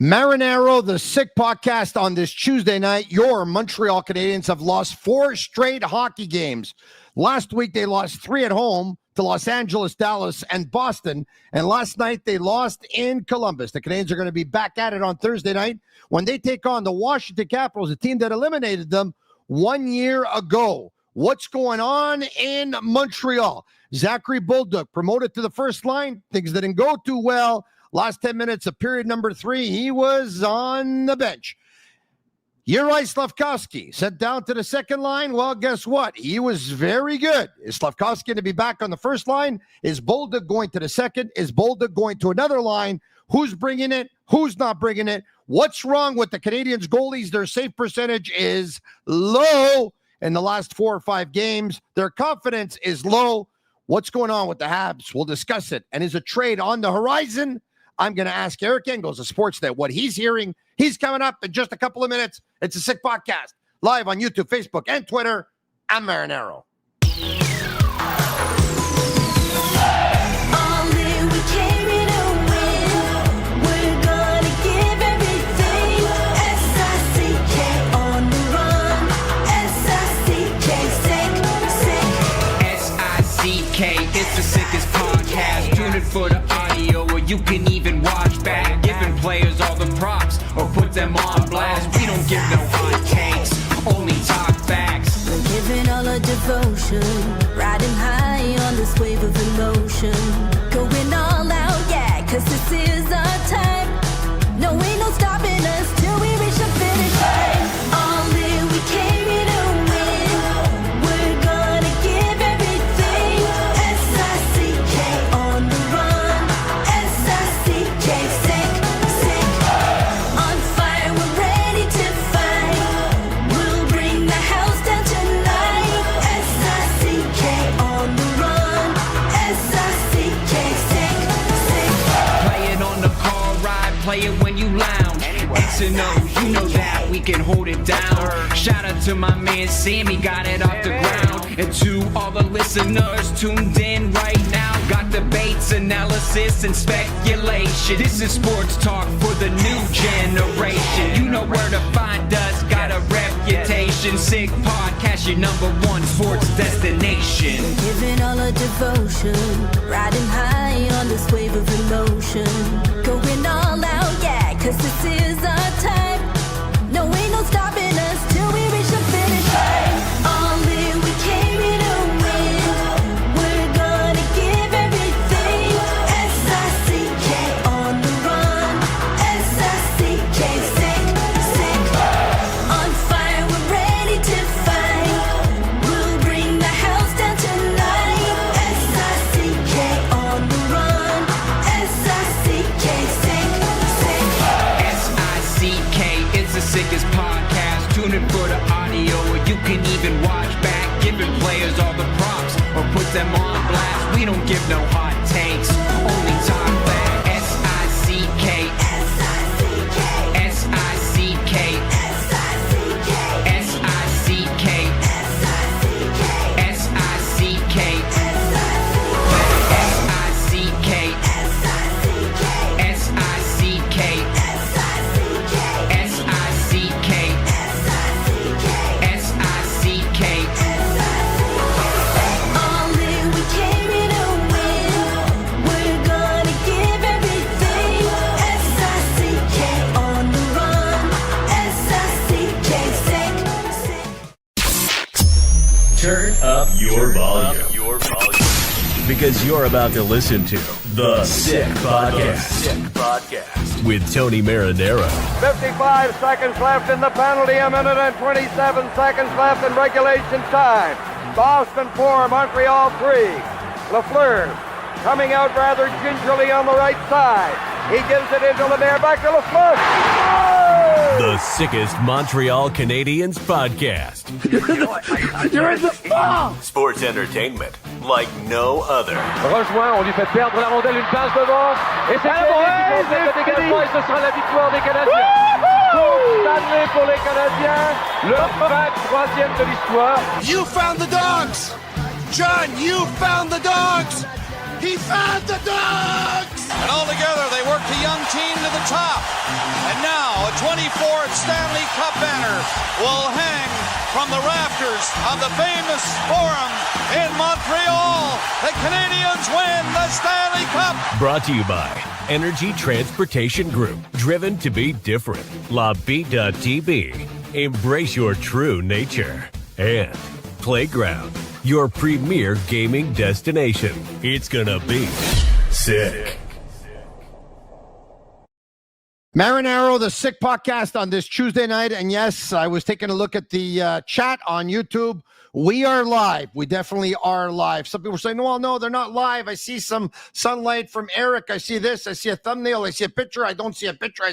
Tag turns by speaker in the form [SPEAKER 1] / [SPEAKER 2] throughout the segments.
[SPEAKER 1] Marinaro, the Sick Podcast on this Tuesday night. Your Montreal Canadiens have lost 4 straight hockey games. Last week, they lost 3 at home to Los Angeles, Dallas, and Boston. And last night, they lost in Columbus. The Canadiens are going to be back at it on Thursday night when they take on the Washington Capitals, a team that eliminated them 1 year ago. What's going on in Montreal? Zachary Bolduc promoted to the first line. Things didn't go too well. Last 10 minutes of period number 3, he was on the bench. Juraj Slafkovsky sent down to the second line. Well, guess what? He was very good. Is Slafkovsky going to be back on the first line? Is Bolduc going to the second? Is Bolduc going to another line? Who's bringing it? Who's not bringing it? What's wrong with the Canadiens goalies? Their save percentage is low in the last 4 or 5 games. Their confidence is low. What's going on with the Habs? We'll discuss it. And is a trade on the horizon? I'm going to ask Eric Engels of Sportsnet what he's hearing. He's coming up in just a couple of minutes. It's a Sick Podcast, live on YouTube, Facebook, and Twitter. I'm Marinaro.
[SPEAKER 2] It's the sickest podcast. Tune in for the audio, or you can even watch back. Giving players all the props, or put them on blast. We don't give no hot takes, only talk facts.
[SPEAKER 3] We're giving all our devotion, riding high on this wave of emotion. Going all out, yeah, 'cause this is our time. No, ain't no stopping us till we reach the finish line. All in, we came here to win. We're gonna give everything. S-I-C-K on the run. S-I-C-K, sick, sick. On fire, we're ready to fight. We'll bring the house down tonight. S-I-C-K on the run. S-I-C-K, sick, sick.
[SPEAKER 2] Play it on the car ride, play it when you lounge. X and O's, you know that we can hold it down. Shout out to my man Sammy, got it off the ground. And to all the listeners tuned in right now, got debates, analysis, and speculation. This is sports talk for the new generation. You know where to find us, got a reputation. Sick Podcast, your #1 sports destination.
[SPEAKER 3] Giving all our devotion, riding high on this wave of emotion. Going all out, yeah, 'cause this is our time. No, ain't no stopping us till we reach the finish line. All in, we came here to win. We're gonna give everything. S-I-C-K on the run. S-I-C-K, sick, sick. On fire, we're ready to fight. We'll bring the house down tonight. S-I-C-K on the run. S-I-C-K, sick, sick.
[SPEAKER 2] S-I-C-K, it's the sickest podcast. Tune in for the audio, or you can even watch back. Giving players all the props, or put them on blast. We don't give no hot takes, only talk back. S-I-C-K,
[SPEAKER 3] S-I-C-K,
[SPEAKER 2] S-I-C-K,
[SPEAKER 3] S-I-C-K,
[SPEAKER 2] S-I-C-K,
[SPEAKER 3] S-I-C-K,
[SPEAKER 2] S-I-C-K, S-I-C-K, S-I-C-K, S-I-C-K, S-I-C-K.
[SPEAKER 3] All in, we came here to win. We're gonna give everything. S-I-C-K on the run. S-I-C-K, sick, sick.
[SPEAKER 4] Turn up your volume. Because you're about to listen to The Sick Podcast. With Tony Marinaro,
[SPEAKER 5] 55 seconds left in the penalty, a minute and 27 seconds left in regulation time. Boston 4, Montreal 3. Lafleur coming out rather gingerly on the right side. He gives it into Lemaire, back to Lafleur. Oh!
[SPEAKER 4] the sickest Montreal Canadiens podcast.
[SPEAKER 5] You're in the ball!
[SPEAKER 4] Sports entertainment like no other.
[SPEAKER 5] Rejoint, on lui fait perdre la rondelle, une passe devant. Et c'est le dégagement et ce sera la victoire des Canadiens. Coupe Stanley pour les Canadiens, le 23e de l'histoire.
[SPEAKER 6] You found the dogs! John, you found the dogs! He found the dogs! And all together, they work the young team to the top. And now, a 24th Stanley Cup banner will hang from the rafters of the famous Forum in Montreal. The Canadiens win the Stanley Cup.
[SPEAKER 4] Brought to you by Energy Transportation Group. Driven to be different. La Vida Tibi. Embrace your true nature. And Playground, your premier gaming destination. It's gonna be sick.
[SPEAKER 1] Marinaro, the Sick Podcast on this Tuesday night. And yes, I was taking a look at the chat on YouTube. We are live. We definitely are live. Some people are saying, well, no, they're not live. I see some sunlight from Eric. I see this. I see a thumbnail. I see a picture. I don't see a picture.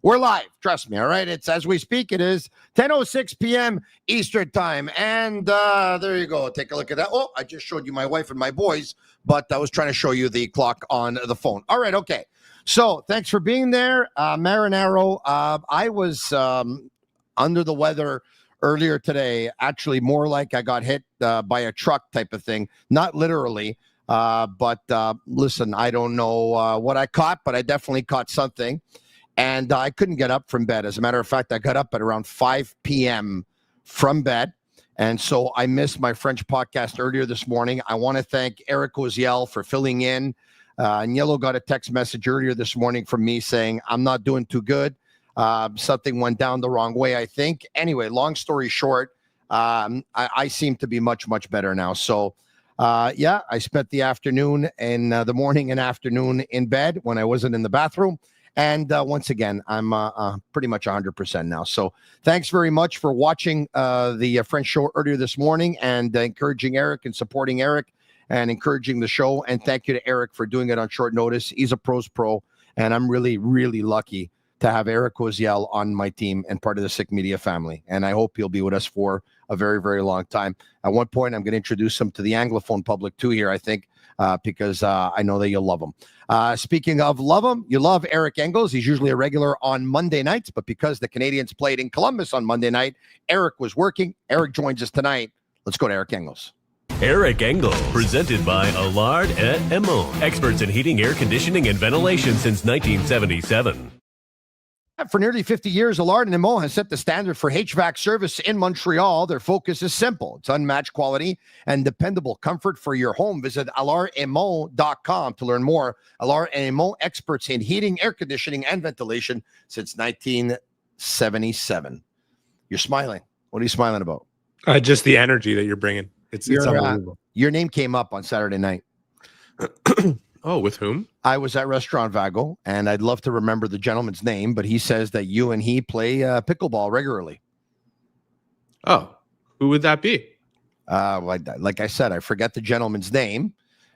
[SPEAKER 1] We're live. Trust me. All right. It's as we speak. It is 10:06 p.m. Eastern time. And there you go. Take a look at that. Oh, I just showed you my wife and my boys, but I was trying to show you the clock on the phone. All right. Okay. So thanks for being there, Marinaro. I was under the weather earlier today, actually more like I got hit by a truck type of thing, not literally, but listen, I don't know what I caught, but I definitely caught something, and I couldn't get up from bed. As a matter of fact, I got up at around 5 p.m. from bed, and so I missed my French podcast earlier this morning. I want to thank Eric Oziel for filling in. Niello got a text message earlier this morning from me saying, I'm not doing too good. Something went down the wrong way, I think. Anyway, long story short, I seem to be much, much better now. So, yeah, I spent the afternoon and the morning and afternoon in bed when I wasn't in the bathroom. And once again, I'm pretty much 100% now. So thanks very much for watching the French show earlier this morning and encouraging Eric and supporting Eric and encouraging the show. And thank you to Eric for doing it on short notice. He's a pro's pro, and I'm really, really lucky to have Eric Oziel on my team and part of the Sick Media family. And I hope he'll be with us for a very, very long time. At one point, I'm going to introduce him to the Anglophone public too here, I think, because I know that you'll love him. Speaking of love him, you love Eric Engels. He's usually a regular on Monday nights, but because the Canadiens played in Columbus on Monday night, Eric was working. Eric joins us tonight. Let's go to Eric Engels.
[SPEAKER 4] Eric Engels, presented by Allard et Emont, experts in heating, air conditioning, and ventilation since 1977.
[SPEAKER 1] For nearly 50 years, Allard and Emont has set the standard for HVAC service in Montreal. Their focus is simple. It's unmatched quality and dependable comfort for your home. Visit allardemont.com to learn more. Allard and Emont, experts in heating, air conditioning, and ventilation since 1977. You're smiling. What are you smiling about?
[SPEAKER 7] Just the energy that you're bringing. It's unbelievable.
[SPEAKER 1] Your name came up on Saturday night.
[SPEAKER 7] Oh, with whom?
[SPEAKER 1] I was at Restaurant Vago, and I'd love to remember the gentleman's name, but he says that you and he play pickleball regularly.
[SPEAKER 7] Oh, who would that be?
[SPEAKER 1] Like I said, I forget the gentleman's name.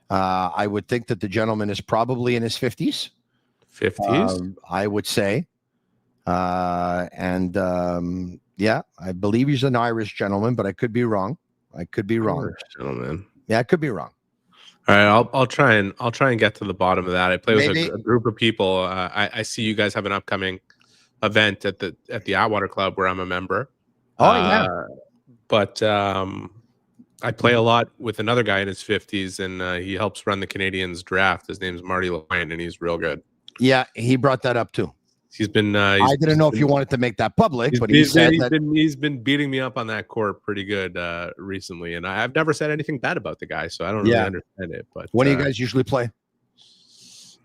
[SPEAKER 1] I would think that the gentleman is probably in his 50s.
[SPEAKER 7] 50s?
[SPEAKER 1] I would say. Yeah, I believe he's an Irish gentleman, but I could be wrong.
[SPEAKER 7] Irish gentleman.
[SPEAKER 1] Yeah, I could be wrong.
[SPEAKER 7] All right, I'll try and get to the bottom of that. I play with a group of people. I see you guys have an upcoming event at the Atwater Club where I'm a member.
[SPEAKER 1] Oh yeah.
[SPEAKER 7] But I play a lot with another guy in his 50s, and he helps run the Canadiens draft. His name's Marty Lyon, and he's real good.
[SPEAKER 1] Yeah, he brought that up too.
[SPEAKER 7] He's been.
[SPEAKER 1] I didn't know if you wanted to make that public, but he's
[SPEAKER 7] been beating me up on that court pretty good recently, and I've never said anything bad about the guy, so I don't really understand it. But
[SPEAKER 1] when do you guys usually play?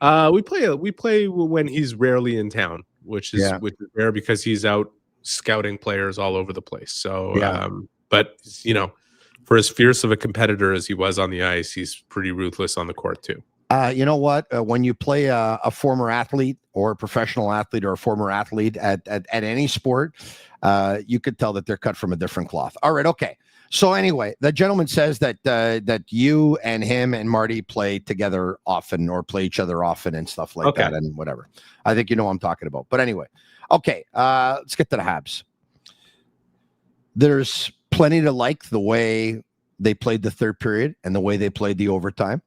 [SPEAKER 7] We play when he's rarely in town, which is rare because he's out scouting players all over the place. So, but you know, for as fierce of a competitor as he was on the ice, he's pretty ruthless on the court too.
[SPEAKER 1] You know what? When you play a former athlete or a professional athlete or a former athlete at any sport, you could tell that they're cut from a different cloth. All right. Okay. So anyway, the gentleman says that you and him and Marty play together often or play each other often and stuff like that and whatever. I think you know what I'm talking about. But anyway, okay. Let's get to the Habs. There's plenty to like the way they played the third period and the way they played the overtime.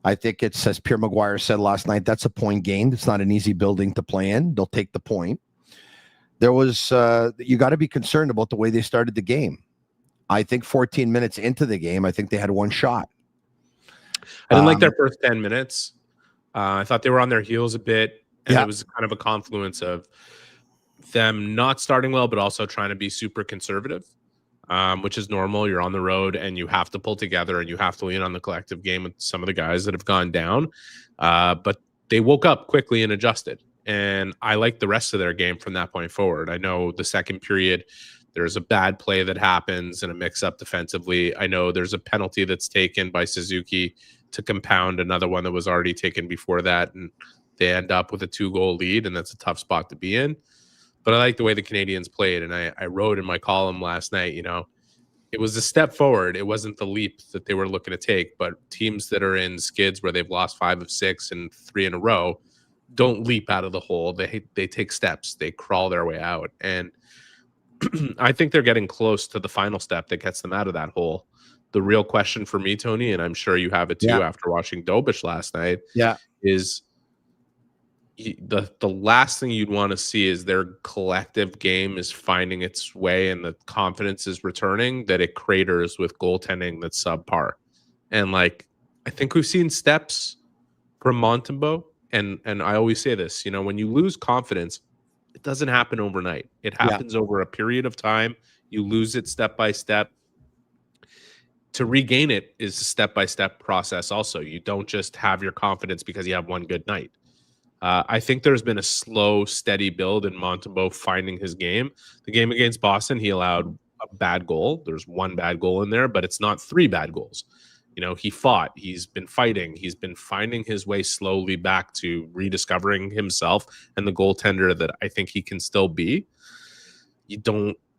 [SPEAKER 1] I think it's, as Pierre Maguire said last night, that's a point gained. It's not an easy building to play in. They'll take the point. There was, you got to be concerned about the way they started the game. I think 14 minutes into the game, I think they had one shot.
[SPEAKER 7] I didn't like their first 10 minutes. I thought they were on their heels a bit, and it was kind of a confluence of them not starting well, but also trying to be super conservative, which is normal. You're on the road, and you have to pull together, and you have to lean on the collective game with some of the guys that have gone down. But they woke up quickly and adjusted, and I like the rest of their game from that point forward. I know the second period, there's a bad play that happens and a mix-up defensively. I know there's a penalty that's taken by Suzuki to compound another one that was already taken before that, and they end up with a 2-goal lead, and that's a tough spot to be in. But I like the way the Canadians played, and I wrote in my column last night, it was a step forward. It wasn't the leap that they were looking to take, but teams that are in skids where they've lost 5 of 6 and 3 in a row don't leap out of the hole. They take steps. They crawl their way out, and I think they're getting close to the final step that gets them out of that hole. The real question for me, Tony, and I'm sure you have it too after watching Dobish last night, is the last thing you'd want to see is their collective game is finding its way and the confidence is returning, that it craters with goaltending that's subpar. And I think we've seen steps from Montembeault, and I always say this, when you lose confidence, it doesn't happen overnight. It happens over a period of time. You lose it step by step. To regain it is a step-by-step process also. You don't just have your confidence because you have one good night. I think there's been a slow, steady build in Montembeault finding his game. The game against Boston, he allowed a bad goal. There's one bad goal in there, but it's not 3 bad goals. He fought. He's been fighting. He's been finding his way slowly back to rediscovering himself and the goaltender that I think he can still be.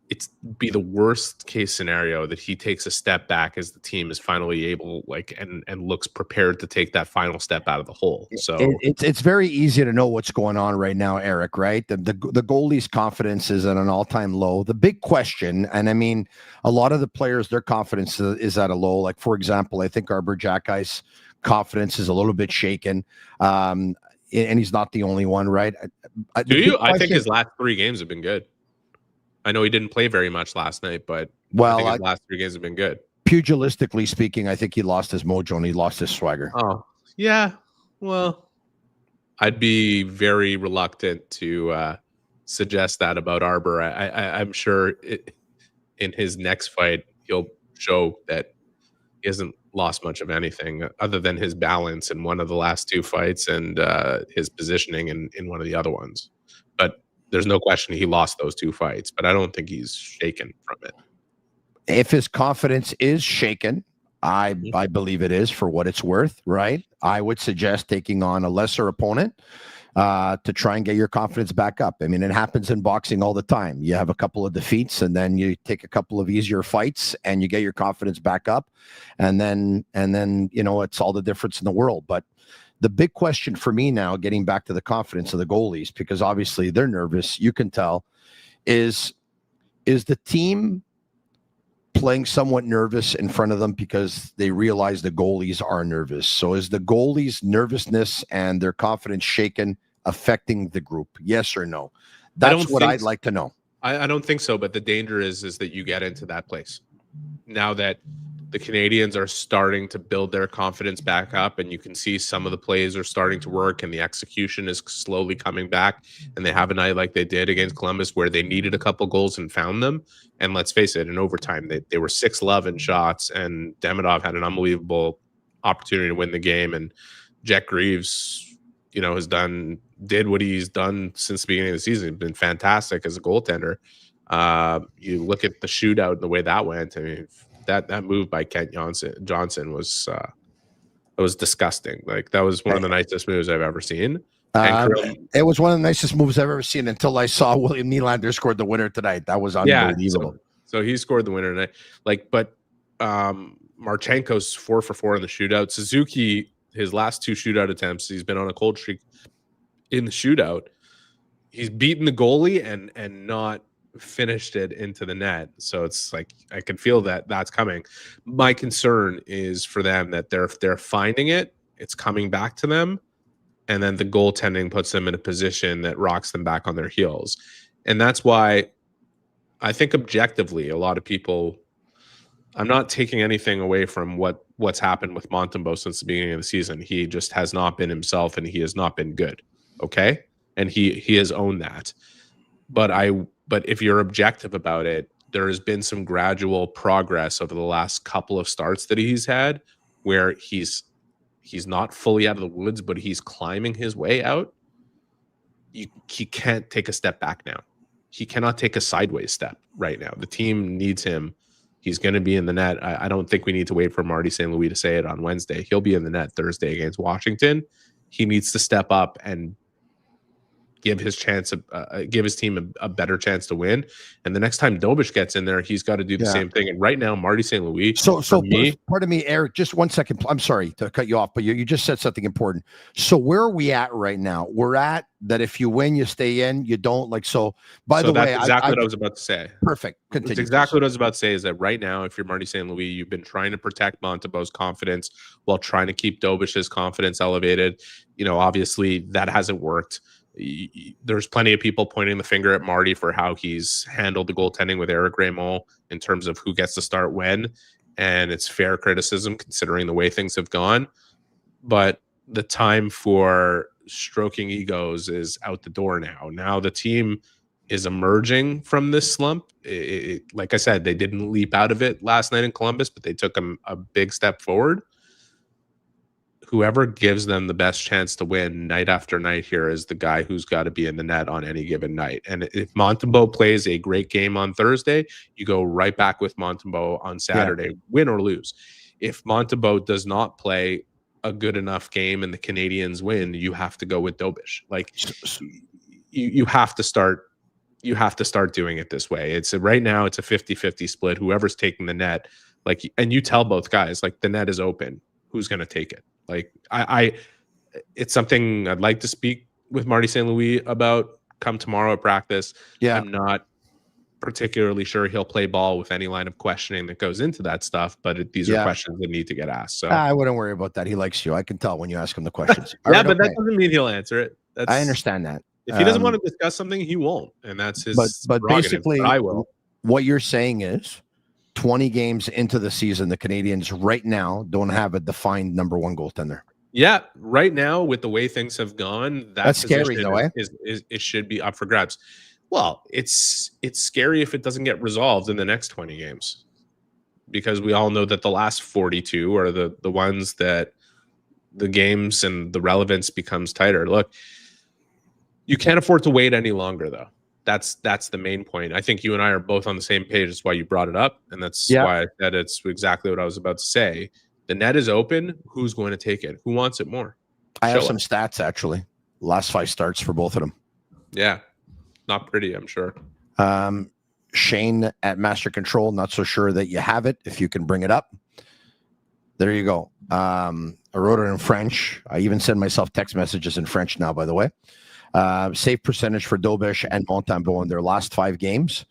[SPEAKER 7] It's be the worst case scenario that he takes a step back as the team is finally able, and looks prepared to take that final step out of the hole. So
[SPEAKER 1] it's very easy to know what's going on right now, Eric, right? The goalie's confidence is at an all-time low. The big question, and I mean, a lot of the players, their confidence is at a low. Like, for example, I think Arbor Jackey's confidence is a little bit shaken. And he's not the only one, right?
[SPEAKER 7] I think his last 3 games have been good. I know he didn't play very much last night, but I think his last 3 games have been good.
[SPEAKER 1] Pugilistically speaking, I think he lost his mojo and he lost his swagger.
[SPEAKER 7] Oh, yeah. Well, I'd be very reluctant to suggest that about Arbor. I'm sure in his next fight, he'll show that he hasn't lost much of anything other than his balance in one of the last 2 fights and his positioning in one of the other ones. But there's no question he lost those 2 fights, but I don't think he's shaken from it.
[SPEAKER 1] If his confidence is shaken, I believe it is, for what it's worth, right? I would suggest taking on a lesser opponent to try and get your confidence back up. I mean, it happens in boxing all the time. You have a couple of defeats and then you take a couple of easier fights and you get your confidence back up. And then it's all the difference in the world. But the big question for me now, getting back to the confidence of the goalies, because obviously they're nervous, you can tell, is the team playing somewhat nervous in front of them because they realize the goalies are nervous? So is the goalies' nervousness and their confidence shaken affecting the group? Yes or no? That's what I'd like to know.
[SPEAKER 7] I don't think so, but the danger is that you get into that place. Now that the Canadians are starting to build their confidence back up, and you can see some of the plays are starting to work and the execution is slowly coming back, and they have a night like they did against Columbus where they needed a couple goals and found them. And let's face it, in overtime, they were 6-love in shots, and Demidov had an unbelievable opportunity to win the game. And Jack Greaves, did what he's done since the beginning of the season. He's been fantastic as a goaltender. You look at the shootout and the way that went. I mean, that move by Kent Johnson was disgusting. That was one of the nicest moves I've ever seen.
[SPEAKER 1] It was one of the nicest moves I've ever seen until I saw William Nylander scored the winner tonight. That was unbelievable.
[SPEAKER 7] Yeah, so he scored the winner tonight. But Marchenko's 4 for 4 in the shootout. Suzuki, his last 2 shootout attempts, he's been on a cold streak in the shootout. He's beaten the goalie and not finished it into the net. So it's I can feel that's coming. My concern is for them that they're finding it, it's coming back to them, and then the goaltending puts them in a position that rocks them back on their heels. And that's why I think objectively, a lot of people, I'm not taking anything away from what what's happened with Montembeault since the beginning of the season. He just has not been himself, and he has not been good. Okay, and he has owned that. But if you're objective about it, there has been some gradual progress over the last couple of starts that he's had, where he's not fully out of the woods, but he's climbing his way out. He can't take a step back now. He cannot take a sideways step right now. The team needs him. He's going to be in the net. I don't think we need to wait for Marty St. Louis to say it on Wednesday. He'll be in the net Thursday against Washington. He needs to step up and give his team a better chance to win. And the next time Dobich gets in there, he's got to do the same thing. And right now, Marty St. Louis.
[SPEAKER 1] So pardon me, Eric, just 1 second. I'm sorry to cut you off, but you just said something important. So where are we at right now? We're at that if you win, you stay in. You don't like so. By the way,
[SPEAKER 7] that's exactly what I was about to say.
[SPEAKER 1] Perfect. Continue.
[SPEAKER 7] That's exactly what I was about to say. Is that right now, if you're Marty St. Louis, you've been trying to protect Montembeault's confidence while trying to keep Dobich's confidence elevated. Obviously that hasn't worked. There's plenty of people pointing the finger at Marty for how he's handled the goaltending with Eric Raymond in terms of who gets to start when, and it's fair criticism considering the way things have gone. But the time for stroking egos is out the door now. Now the team is emerging from this slump. Like I said, they didn't leap out of it last night in Columbus, but they took a big step forward. Whoever gives them the best chance to win night after night here is the guy who's got to be in the net on any given night. And if Montembeault plays a great game on Thursday, you go right back with Montembeault on Saturday, win or lose. If Montembeault does not play a good enough game and the Canadians win, you have to go with Dobich. Like you have to start doing it this way. Right now it's a 50-50 split. Whoever's taking the net, and you tell both guys, the net is open. Who's going to take it? It's something I'd like to speak with Marty St. Louis about come tomorrow at practice. Yeah. I'm not particularly sure he'll play ball with any line of questioning that goes into that stuff, but these are questions that need to get asked. So
[SPEAKER 1] I wouldn't worry about that. He likes you. I can tell when you ask him the questions.
[SPEAKER 7] But that doesn't mean he'll answer it.
[SPEAKER 1] I understand that.
[SPEAKER 7] If he doesn't want to discuss something, he won't. And that's his
[SPEAKER 1] but basically,
[SPEAKER 7] I will.
[SPEAKER 1] What you're saying is 20 games into the season, the Canadians right now don't have a defined number one goaltender.
[SPEAKER 7] Yeah, right now with the way things have gone,
[SPEAKER 1] that's scary, though.
[SPEAKER 7] It should be up for grabs. Well, it's scary if it doesn't get resolved in the next 20 games, because we all know that the last 42 are the ones that the games and the relevance becomes tighter. Look, you can't afford to wait any longer, though. That's the main point. I think you and I are both on the same page. That's why you brought it up, and that's why I said it's exactly what I was about to say. The net is open. Who's going to take it? Who wants it more?
[SPEAKER 1] I have some stats, actually. Last 5 starts for both of them.
[SPEAKER 7] Yeah. Not pretty, I'm sure.
[SPEAKER 1] Shane at Master Control, not so sure that you have it. If you can bring it up. There you go. I wrote it in French. I even send myself text messages in French now, by the way. Save percentage for Dobich and Montembeault in their last 5 games.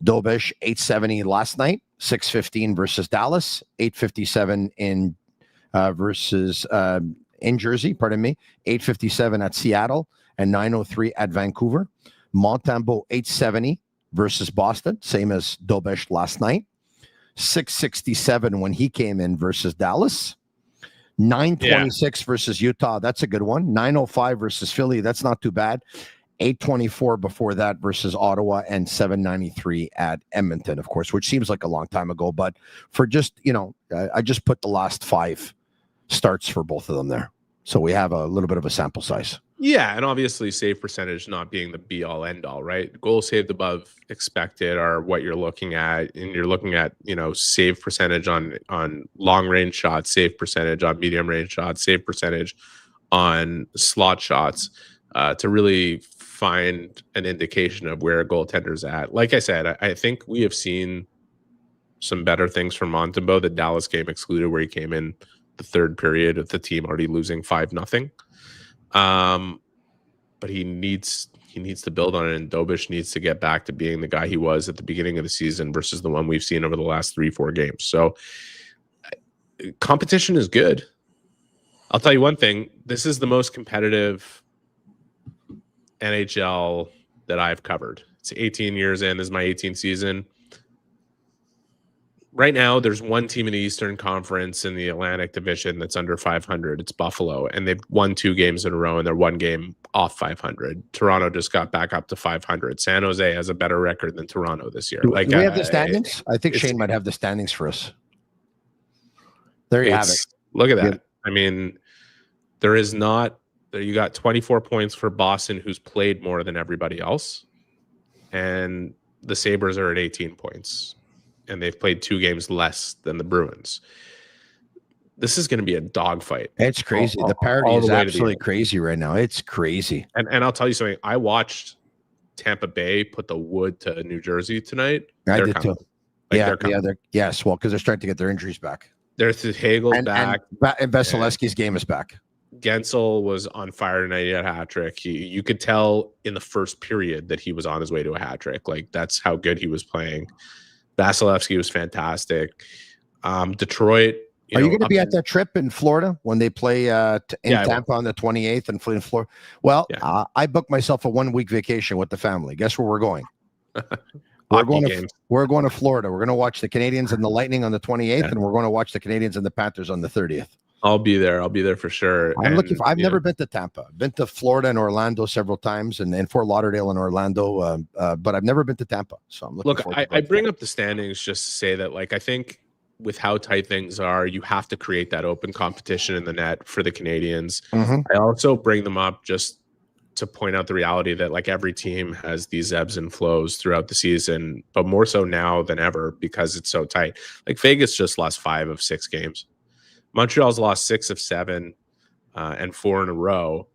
[SPEAKER 1] Dobich, 870 last night, 615 versus Dallas, 857 in Jersey, 857 at Seattle, and 903 at Vancouver. Montembeault, 870 versus Boston, same as Dobich last night. 667 when he came in versus Dallas. 926 versus Utah. That's a good one. 905 versus Philly. That's not too bad. 824 before that versus Ottawa, and 793 at Edmonton, of course, which seems like a long time ago. But for just, I just put the last 5 starts for both of them there. So we have a little bit of a sample size.
[SPEAKER 7] Yeah, and obviously save percentage not being the be-all, end-all, right? Goals saved above expected are what you're looking at, and you're looking at, save percentage on long-range shots, save percentage on medium-range shots, save percentage on slot shots to really find an indication of where a goaltender's at. Like I said, I think we have seen some better things from Montembeault, the Dallas game excluded, where he came in the third period of the team already losing 5-0. But he needs to build on it, and Dobich needs to get back to being the guy he was at the beginning of the season versus the one we've seen over the last 3-4 games. So competition is good. I'll tell you one thing. This is the most competitive NHL that I've covered. It's 18 years in. This is my 18th season. right now there's one team in the Eastern Conference in the Atlantic Division that's under 500. It's Buffalo, and they've won 2 games in a row, and they're 1 game off 500. Toronto just got back up to 500. San Jose has a better record than Toronto this year.
[SPEAKER 1] Do we have the standings? I think Shane might have the standings for us. There you have it.
[SPEAKER 7] Look at that. Yeah. I mean, there is not. You got 24 points for Boston, who's played more than everybody else, and the Sabres are at 18 points. And they've played 2 games less than the Bruins. This is going to be a dogfight.
[SPEAKER 1] It's crazy. The parity is absolutely crazy right now. It's crazy.
[SPEAKER 7] And I'll tell you something. I watched Tampa Bay put the wood to New Jersey tonight.
[SPEAKER 1] I did too. Yes, well, because they're starting to get their injuries back.
[SPEAKER 7] There's Hagel's back.
[SPEAKER 1] And Vasilevsky's game is back.
[SPEAKER 7] Gensel was on fire tonight. He had a hat trick. You could tell in the first period that he was on his way to a hat trick. Like, that's how good he was playing. Vasilevsky was fantastic. Detroit.
[SPEAKER 1] Are you going to be at that trip in Florida when they play Tampa on the 28th and in Florida? Well, I booked myself a 1-week vacation with the family. Guess where we're going? We're going to Florida. We're going to watch the Canadiens and the Lightning on the 28th, and we're going to watch the Canadiens and the Panthers on the 30th.
[SPEAKER 7] I'll be there. I'll be there for sure.
[SPEAKER 1] I've never been to Tampa. I've been to Florida and Orlando several times, and Fort Lauderdale and Orlando, but I've never been to Tampa. So I'm looking forward to
[SPEAKER 7] I bring up the standings just to say that, like, I think with how tight things are, you have to create that open competition in the net for the Canadiens.
[SPEAKER 1] Mm-hmm.
[SPEAKER 7] I also bring them up just to point out the reality that, like, every team has these ebbs and flows throughout the season, but more so now than ever because it's so tight. Like, Vegas just lost 5 of 6 games. Montreal's lost 6 of 7 and 4 in a row,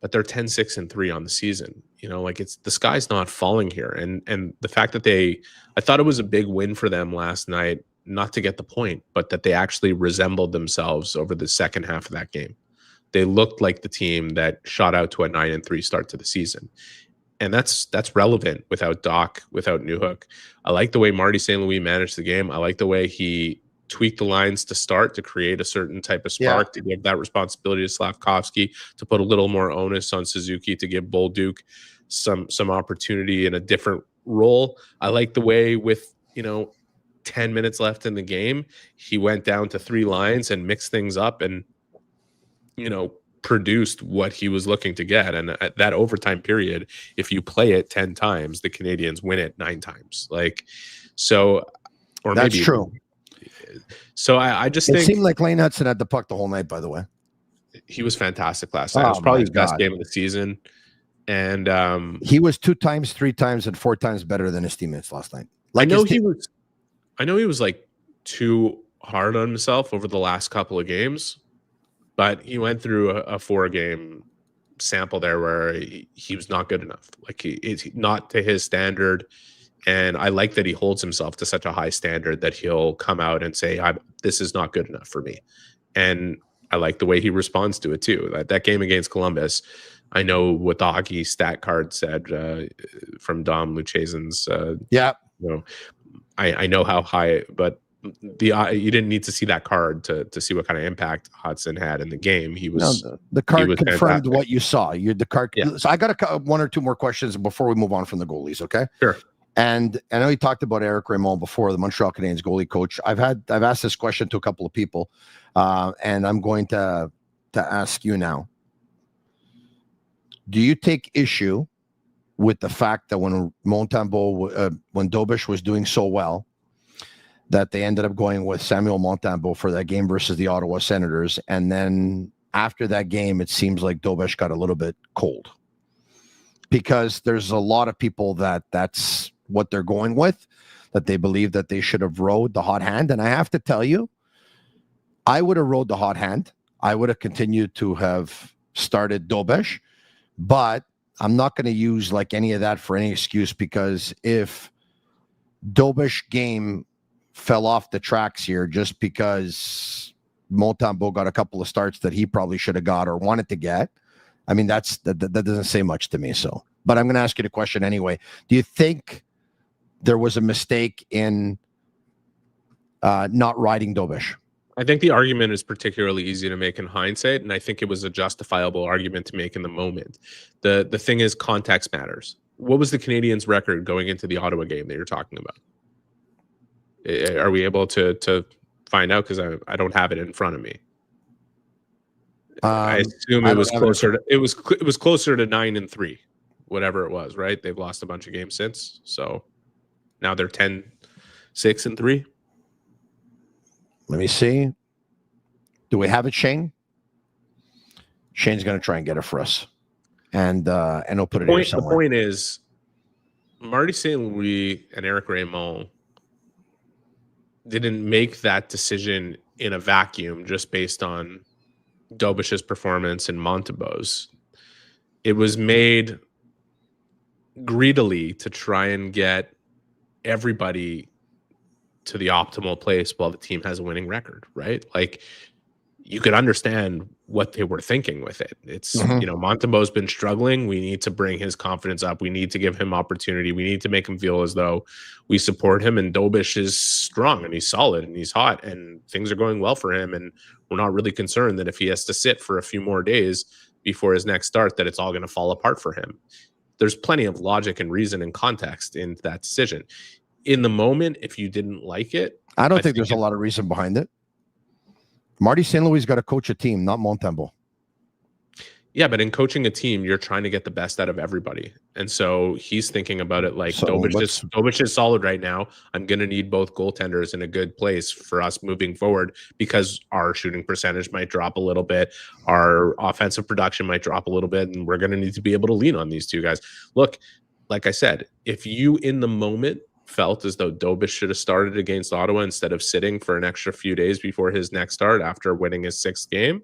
[SPEAKER 7] but they're 10-6-3 on the season. Like, it's the sky's not falling here. And the fact that I thought it was a big win for them last night, not to get the point, but that they actually resembled themselves over the second half of that game. They looked like the team that shot out to a 9-3 start to the season. And that's relevant without Doc, without Newhook. I like the way Marty St. Louis managed the game. I like the way he tweak the lines to start to create a certain type of spark, to give that responsibility to Slavkovsky, to put a little more onus on Suzuki, to give Bolduc some opportunity in a different role. I like the way with 10 minutes left in the game, he went down to 3 lines and mixed things up and produced what he was looking to get. And at that overtime period, if you play it 10 times, the Canadians win it 9 times. Like, so, or
[SPEAKER 1] that's
[SPEAKER 7] maybe
[SPEAKER 1] true.
[SPEAKER 7] So I just think
[SPEAKER 1] it seemed like Lane Hudson had the puck the whole night, by the way.
[SPEAKER 7] He was fantastic last night. It was probably his best game of the season. And
[SPEAKER 1] he was 2 times, 3 times, and 4 times better than his teammates last night.
[SPEAKER 7] Like, I know he was like too hard on himself over the last couple of games, but he went through a 4-game sample there where he was not good enough. Like, he's not to his standard. And I like that he holds himself to such a high standard that he'll come out and say, this is not good enough for me. And I like the way he responds to it too. That game against Columbus, I know what the hockey stat card said from Dom Luchazen's. I know how high, but you didn't need to see that card to see what kind of impact Hudson had in the game.
[SPEAKER 1] The card confirmed fantastic. What you saw. The card. Yeah. So I got 1 or 2 more questions before we move on from the goalies. Okay.
[SPEAKER 7] Sure.
[SPEAKER 1] And I know you talked about Eric Raymond before, the Montreal Canadiens goalie coach. I've asked this question to a couple of people, and I'm going to ask you now. Do you take issue with the fact that when Dobish was doing so well, that they ended up going with Samuel Montembeault for that game versus the Ottawa Senators, and then after that game, it seems like Dobish got a little bit cold? Because there's a lot of people that's what they're going with, that they believe that they should have rode the hot hand. And I have to tell you, I would have rode the hot hand. I would have continued to have started Dobish, but I'm not going to use like any of that for any excuse, because if Dobish game fell off the tracks here just because Montembeault got a couple of starts that he probably should have got or wanted to get, I mean, that doesn't say much to me. So, but I'm going to ask you the question anyway. Do you think there was a mistake in not riding Dobish?
[SPEAKER 7] I think the argument is particularly easy to make in hindsight, and I think it was a justifiable argument to make in the moment. The thing is, context matters. What was the Canadiens' record going into the Ottawa game that you're talking about? Are we able to find out? Because I don't have it in front of me. I assume it was closer. It was closer to 9-3, whatever it was. Right? They've lost a bunch of games since, so now they're 10-6-3.
[SPEAKER 1] Let me see. Do we have it, Shane? Shane's going to try and get it for us, and he'll put it here somewhere.
[SPEAKER 7] The point is, Marty St. Louis and Eric Raymond didn't make that decision in a vacuum just based on Dobish's performance and Montembeault's. It was made greedily to try and get everybody to the optimal place while the team has a winning record, right? Like, you could understand what they were thinking with it. It's, Montembeault's been struggling. We need to bring his confidence up. We need to give him opportunity. We need to make him feel as though we support him. And Dobish is strong and he's solid and he's hot and things are going well for him. And we're not really concerned that if he has to sit for a few more days before his next start, that it's all going to fall apart for him. There's plenty of logic and reason and context in that decision. In the moment, if you didn't like it,
[SPEAKER 1] I don't think there's a lot of reason behind it. Marty St. Louis got to coach a team, not Montembeault.
[SPEAKER 7] Yeah, but in coaching a team, you're trying to get the best out of everybody. And so he's thinking about it like, Dobich is solid right now. I'm going to need both goaltenders in a good place for us moving forward because our shooting percentage might drop a little bit. Our offensive production might drop a little bit, and we're going to need to be able to lean on these two guys. Look, like I said, if you in the moment felt as though Dobish should have started against Ottawa instead of sitting for an extra few days before his next start after winning his 6th game,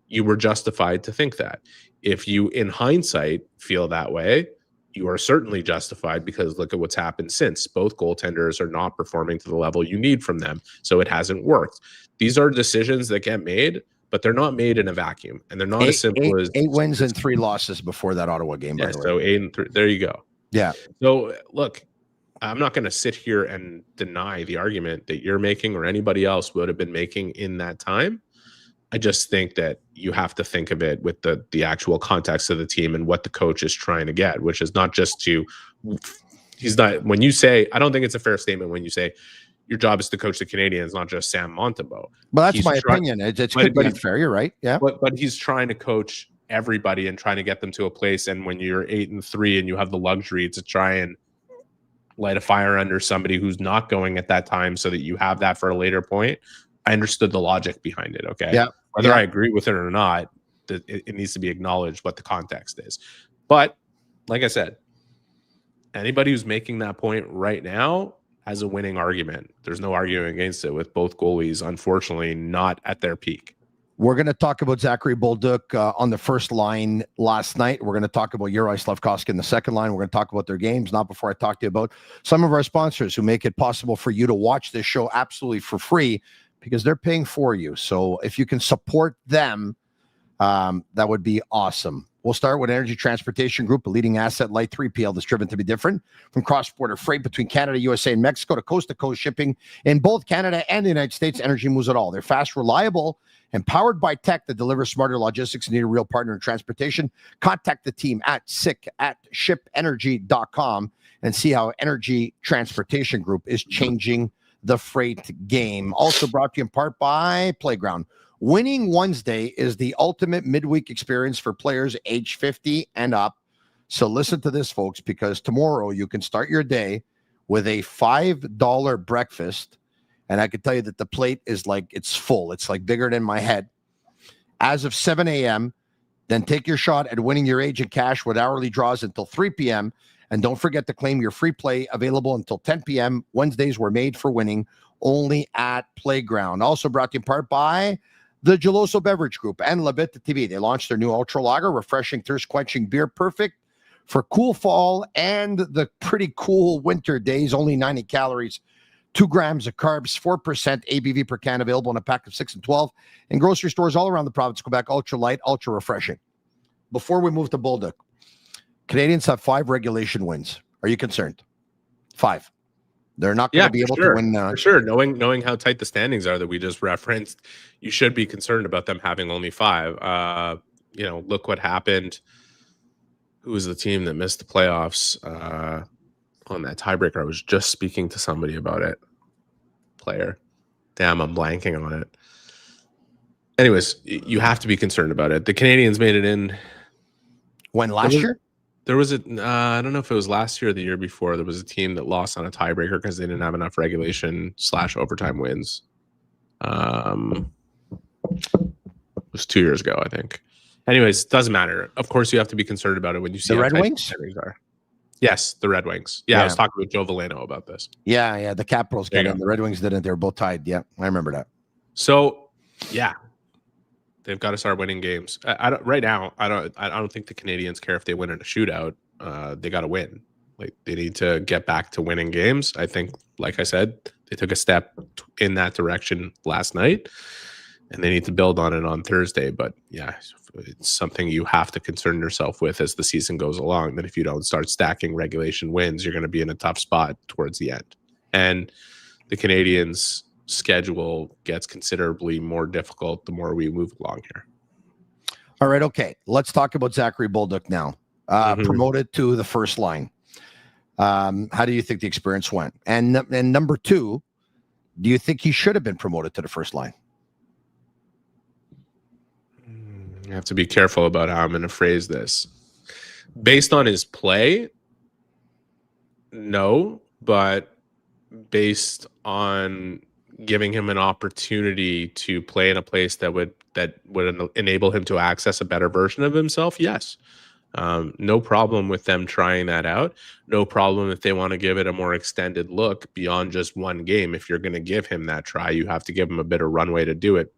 [SPEAKER 7] you were justified to think that. If you, in hindsight, feel that way, you are certainly justified because look at what's happened since. Both goaltenders are not performing to the level you need from them, so it hasn't worked. These are decisions that get made, but they're not made in a vacuum, and they're not as simple as
[SPEAKER 1] 8 wins and 3 losses before that Ottawa game.
[SPEAKER 7] Yeah, so 8-3. There you go.
[SPEAKER 1] Yeah.
[SPEAKER 7] So look, I'm not going to sit here and deny the argument that you're making or anybody else would have been making in that time. I just think that you have to think of it with the actual context of the team and what the coach is trying to get, which is not just to when you say, I don't think it's a fair statement when you say your job is to coach the Canadians, not just Sam Montembeault.
[SPEAKER 1] Well, that's my opinion. It could be unfair. You're right. Yeah.
[SPEAKER 7] But he's trying to coach everybody and trying to get them to a place. And when you're 8-3 and you have the luxury to try and light a fire under somebody who's not going at that time so that you have that for a later point, I understood the logic behind it. Okay.
[SPEAKER 1] Yeah.
[SPEAKER 7] Whether I agree with it or not, it needs to be acknowledged what the context is. But like I said, anybody who's making that point right now has a winning argument. There's no arguing against it with both goalies, unfortunately, not at their peak.
[SPEAKER 1] We're going to talk about Zachary Bolduc on the first line last night. We're going to talk about Juraj Slafkovský in the second line. We're going to talk about their games. Not before I talk to you about some of our sponsors who make it possible for you to watch this show absolutely for free because they're paying for you. So if you can support them, that would be awesome. We'll start with Energy Transportation Group, a leading asset-light 3PL that's driven to be different. From cross-border freight between Canada, USA, and Mexico to coast-to-coast shipping in both Canada and the United States, Energy moves it all. They're fast, reliable, and powered by tech that delivers smarter logistics. Need a real partner in transportation? Contact the team at sick@shipenergy.com and see how Energy Transportation Group is changing the freight game. Also brought to you in part by Playground. Winning Wednesday is the ultimate midweek experience for players age 50 and up. So listen to this, folks, because tomorrow you can start your day with a $5 breakfast. And I can tell you that the plate is like, it's full. It's like bigger than my head. As of 7 a.m., then take your shot at winning your age in cash with hourly draws until 3 p.m. And don't forget to claim your free play available until 10 p.m. Wednesdays were made for winning only at Playground. Also brought to you in part by the Geloso Beverage Group and Bittt Tibi. They launched their new Ultra Lager, refreshing, thirst-quenching beer, perfect for cool fall and the pretty cool winter days. Only 90 calories, 2 grams of carbs, 4% ABV per can, available in a pack of 6 and 12 in grocery stores all around the province of Quebec. Ultra light, ultra refreshing. Before we move to Bolduc, Canadians have 5 regulation wins. Are you concerned? 5. They're not going to be able to win.
[SPEAKER 7] For sure. Knowing how tight the standings are that we just referenced, you should be concerned about them having only 5. Look what happened. Who was the team that missed the playoffs on that tiebreaker? I was just speaking to somebody about it. player. Damn, I'm blanking on it. Anyways, you have to be concerned about it. The Canadians made it in.
[SPEAKER 1] When last year?
[SPEAKER 7] There was I don't know if it was last year or the year before. There was a team that lost on a tiebreaker because they didn't have enough regulation/overtime wins. It was 2 years ago, I think. Anyways, doesn't matter. Of course, you have to be concerned about it when you see
[SPEAKER 1] the Red Wings.
[SPEAKER 7] Yes, the Red Wings. Yeah, I was talking with Joe Valeno about this.
[SPEAKER 1] Yeah. The Capitals got in. The Red Wings didn't. They were both tied. Yeah, I remember that.
[SPEAKER 7] So, yeah, they've got to start winning games. I don't think the Canadians care if they win in a shootout. They got to win. Like, they need to get back to winning games. I think, like I said, they took a step in that direction last night, and they need to build on it on Thursday. But yeah, it's something you have to concern yourself with as the season goes along, that if you don't start stacking regulation wins, you're going to be in a tough spot towards the end. And the Canadians' schedule gets considerably more difficult the more we move along here.
[SPEAKER 1] All right, okay. Let's talk about Zachary Bolduc now. Promoted to the first line. How do you think the experience went? And number two, do you think he should have been promoted to the first line?
[SPEAKER 7] You have to be careful about how I'm going to phrase this. Based on his play, no, but based on giving him an opportunity to play in a place that would enable him to access a better version of himself, yes. No problem with them trying that out. No problem if they want to give it a more extended look beyond just one game. If you're going to give him that try, you have to give him a bit of runway to do it.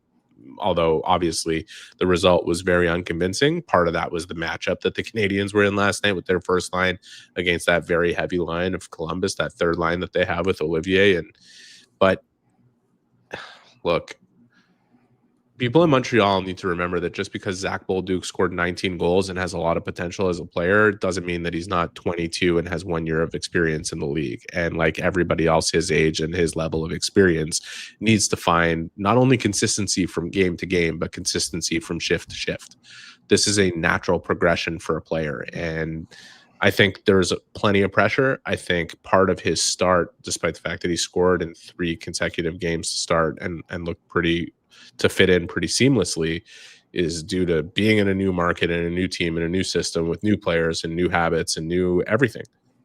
[SPEAKER 7] Although obviously the result was very unconvincing. Part of that was the matchup that the Canadians were in last night with their first line against that very heavy line of Columbus, that third line that they have with Olivier. But look, people in Montreal need to remember that just because Zach Bolduc scored 19 goals and has a lot of potential as a player doesn't mean that he's not 22 and has 1 year of experience in the league. And like everybody else his age and his level of experience needs to find not only consistency from game to game, but consistency from shift to shift. This is a natural progression for a player. And I think there's plenty of pressure. I think part of his start, despite the fact that he scored in 3 consecutive games to start and looked to fit in pretty seamlessly, is due to being in a new market and a new team and a new system with new players and new habits and new everything.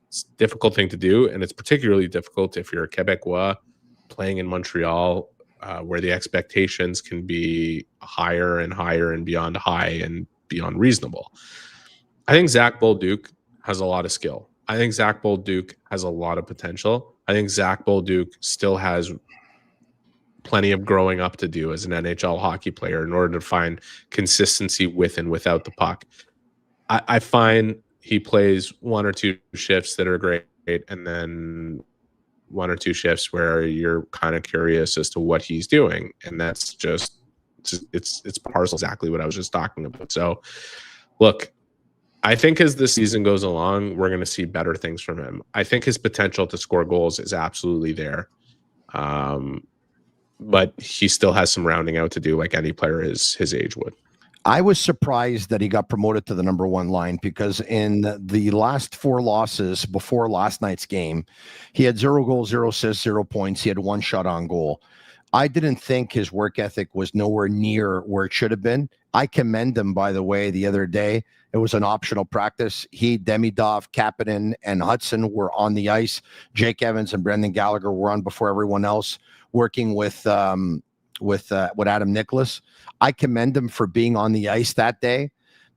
[SPEAKER 7] It's a difficult thing to do, and it's particularly difficult if you're a Quebecois playing in Montreal, where the expectations can be higher and higher and beyond high and beyond reasonable. I think Zach Bolduc has a lot of skill. I think Zach Bolduc has a lot of potential. I think Zach Bolduc still has plenty of growing up to do as an NHL hockey player in order to find consistency with and without the puck. I find he plays 1 or 2 shifts that are great, and then 1 or 2 shifts where you're kind of curious as to what he's doing. And that's just, it's parcel exactly what I was just talking about. So look, I think as the season goes along, we're going to see better things from him. I think his potential to score goals is absolutely there. But he still has some rounding out to do, like any player his age would.
[SPEAKER 1] I was surprised that he got promoted to the number 1 line, because in the last 4 losses before last night's game, he had 0 goals, 0 assists, 0 points. He had 1 shot on goal. I didn't think his work ethic was nowhere near where it should have been. I commend him, by the way, the other day. It was an optional practice. He, Demidov, Kapanen, and Hudson were on the ice. Jake Evans and Brendan Gallagher were on before everyone else, working with Adam Nicholas. I commend him for being on the ice that day,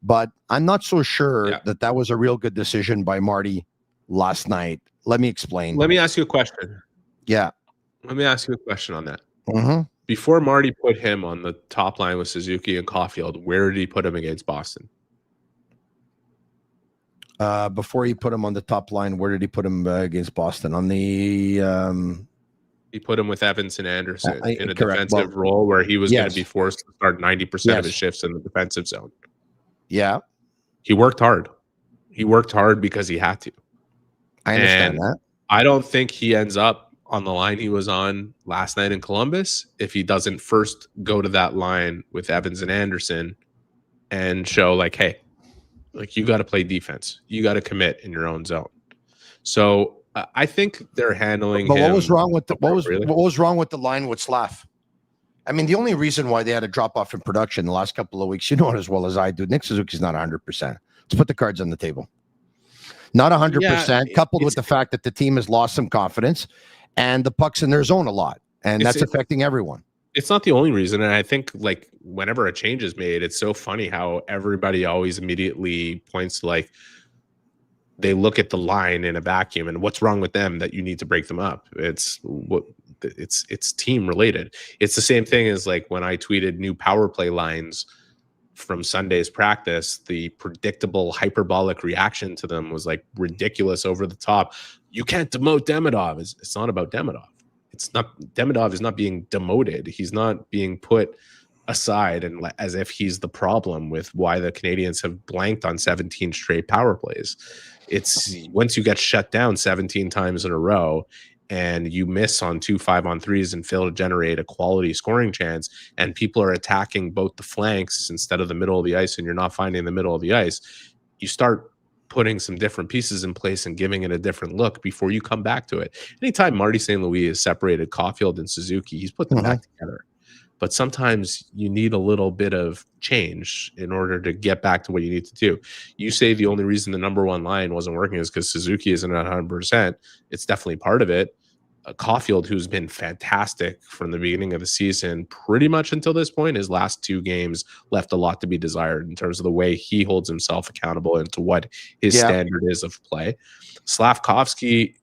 [SPEAKER 1] but I'm not so sure that was a real good decision by Marty last night. Let me explain.
[SPEAKER 7] Let me ask you a question.
[SPEAKER 1] Yeah.
[SPEAKER 7] Let me ask you a question on that.
[SPEAKER 1] Mm-hmm.
[SPEAKER 7] Before Marty put him on the top line with Suzuki and Caulfield, where did he put him against Boston?
[SPEAKER 1] Before he put him on the top line, where did he put him against Boston? On the...
[SPEAKER 7] He put him with Evans and Anderson in a defensive role where he was going to be forced to start 90% of his shifts in the defensive zone.
[SPEAKER 1] Yeah.
[SPEAKER 7] He worked hard. He worked hard because he had to.
[SPEAKER 1] I understand that.
[SPEAKER 7] I don't think he ends up on the line he was on last night in Columbus if he doesn't first go to that line with Evans and Anderson and show like, hey, like, you got to play defense. You got to commit in your own zone. So I think they're handling.
[SPEAKER 1] But
[SPEAKER 7] him
[SPEAKER 1] what was wrong with what
[SPEAKER 7] appropriately.
[SPEAKER 1] was wrong with the line with Slav? I mean, the only reason why they had a drop off in production the last couple of weeks, you know it as well as I do. Nick Suzuki's not 100%. Let's put the cards on the table. Not 100%, coupled with the fact that the team has lost some confidence, and the puck's in their zone a lot, and that's affecting everyone.
[SPEAKER 7] It's not the only reason, and I think like whenever a change is made, it's so funny how everybody always immediately points to like they look at the line in a vacuum and what's wrong with them that you need to break them up. It's team related. It's the same thing as like when I tweeted new power play lines from Sunday's practice, the predictable hyperbolic reaction to them was like ridiculous, over the top. You can't demote Demidov. It's not about Demidov. It's not, Demidov is not being demoted. He's not being put aside and as if he's the problem with why the Canadians have blanked on 17 straight power plays. It's once you get shut down 17 times in a row and you miss on 2 5-on-3s and fail to generate a quality scoring chance, and people are attacking both the flanks instead of the middle of the ice, and you're not finding the middle of the ice, you start putting some different pieces in place and giving it a different look before you come back to it. Anytime Marty St. Louis has separated Caulfield and Suzuki, he's put them back together. But sometimes you need a little bit of change in order to get back to what you need to do. You say the only reason the number one line wasn't working is because Suzuki isn't at 100%. It's definitely part of it. Caulfield, who's been fantastic from the beginning of the season, pretty much until this point, his last 2 games left a lot to be desired in terms of the way he holds himself accountable and to what his standard is of play. Slavkovsky,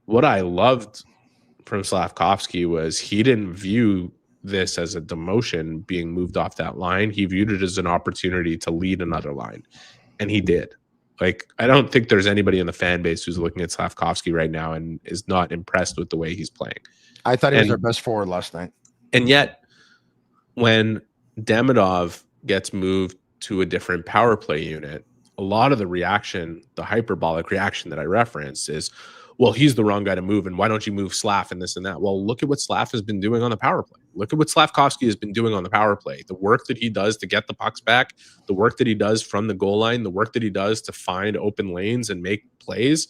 [SPEAKER 7] what I loved from Slavkovsky was he didn't view this as a demotion being moved off that line. He viewed it as an opportunity to lead another line, and he did. Like, I don't think there's anybody in the fan base who's looking at Slavkovsky right now and is not impressed with the way he's playing.
[SPEAKER 1] I thought he was their best forward last night.
[SPEAKER 7] And yet, when Demidov gets moved to a different power play unit, a lot of the reaction, the hyperbolic reaction that I referenced is, well, he's the wrong guy to move, and why don't you move Slav and this and that? Well, look at what Slav has been doing on the power play. Look at what Slavkovsky has been doing on the power play. The work that he does to get the pucks back, the work that he does from the goal line, the work that he does to find open lanes and make plays.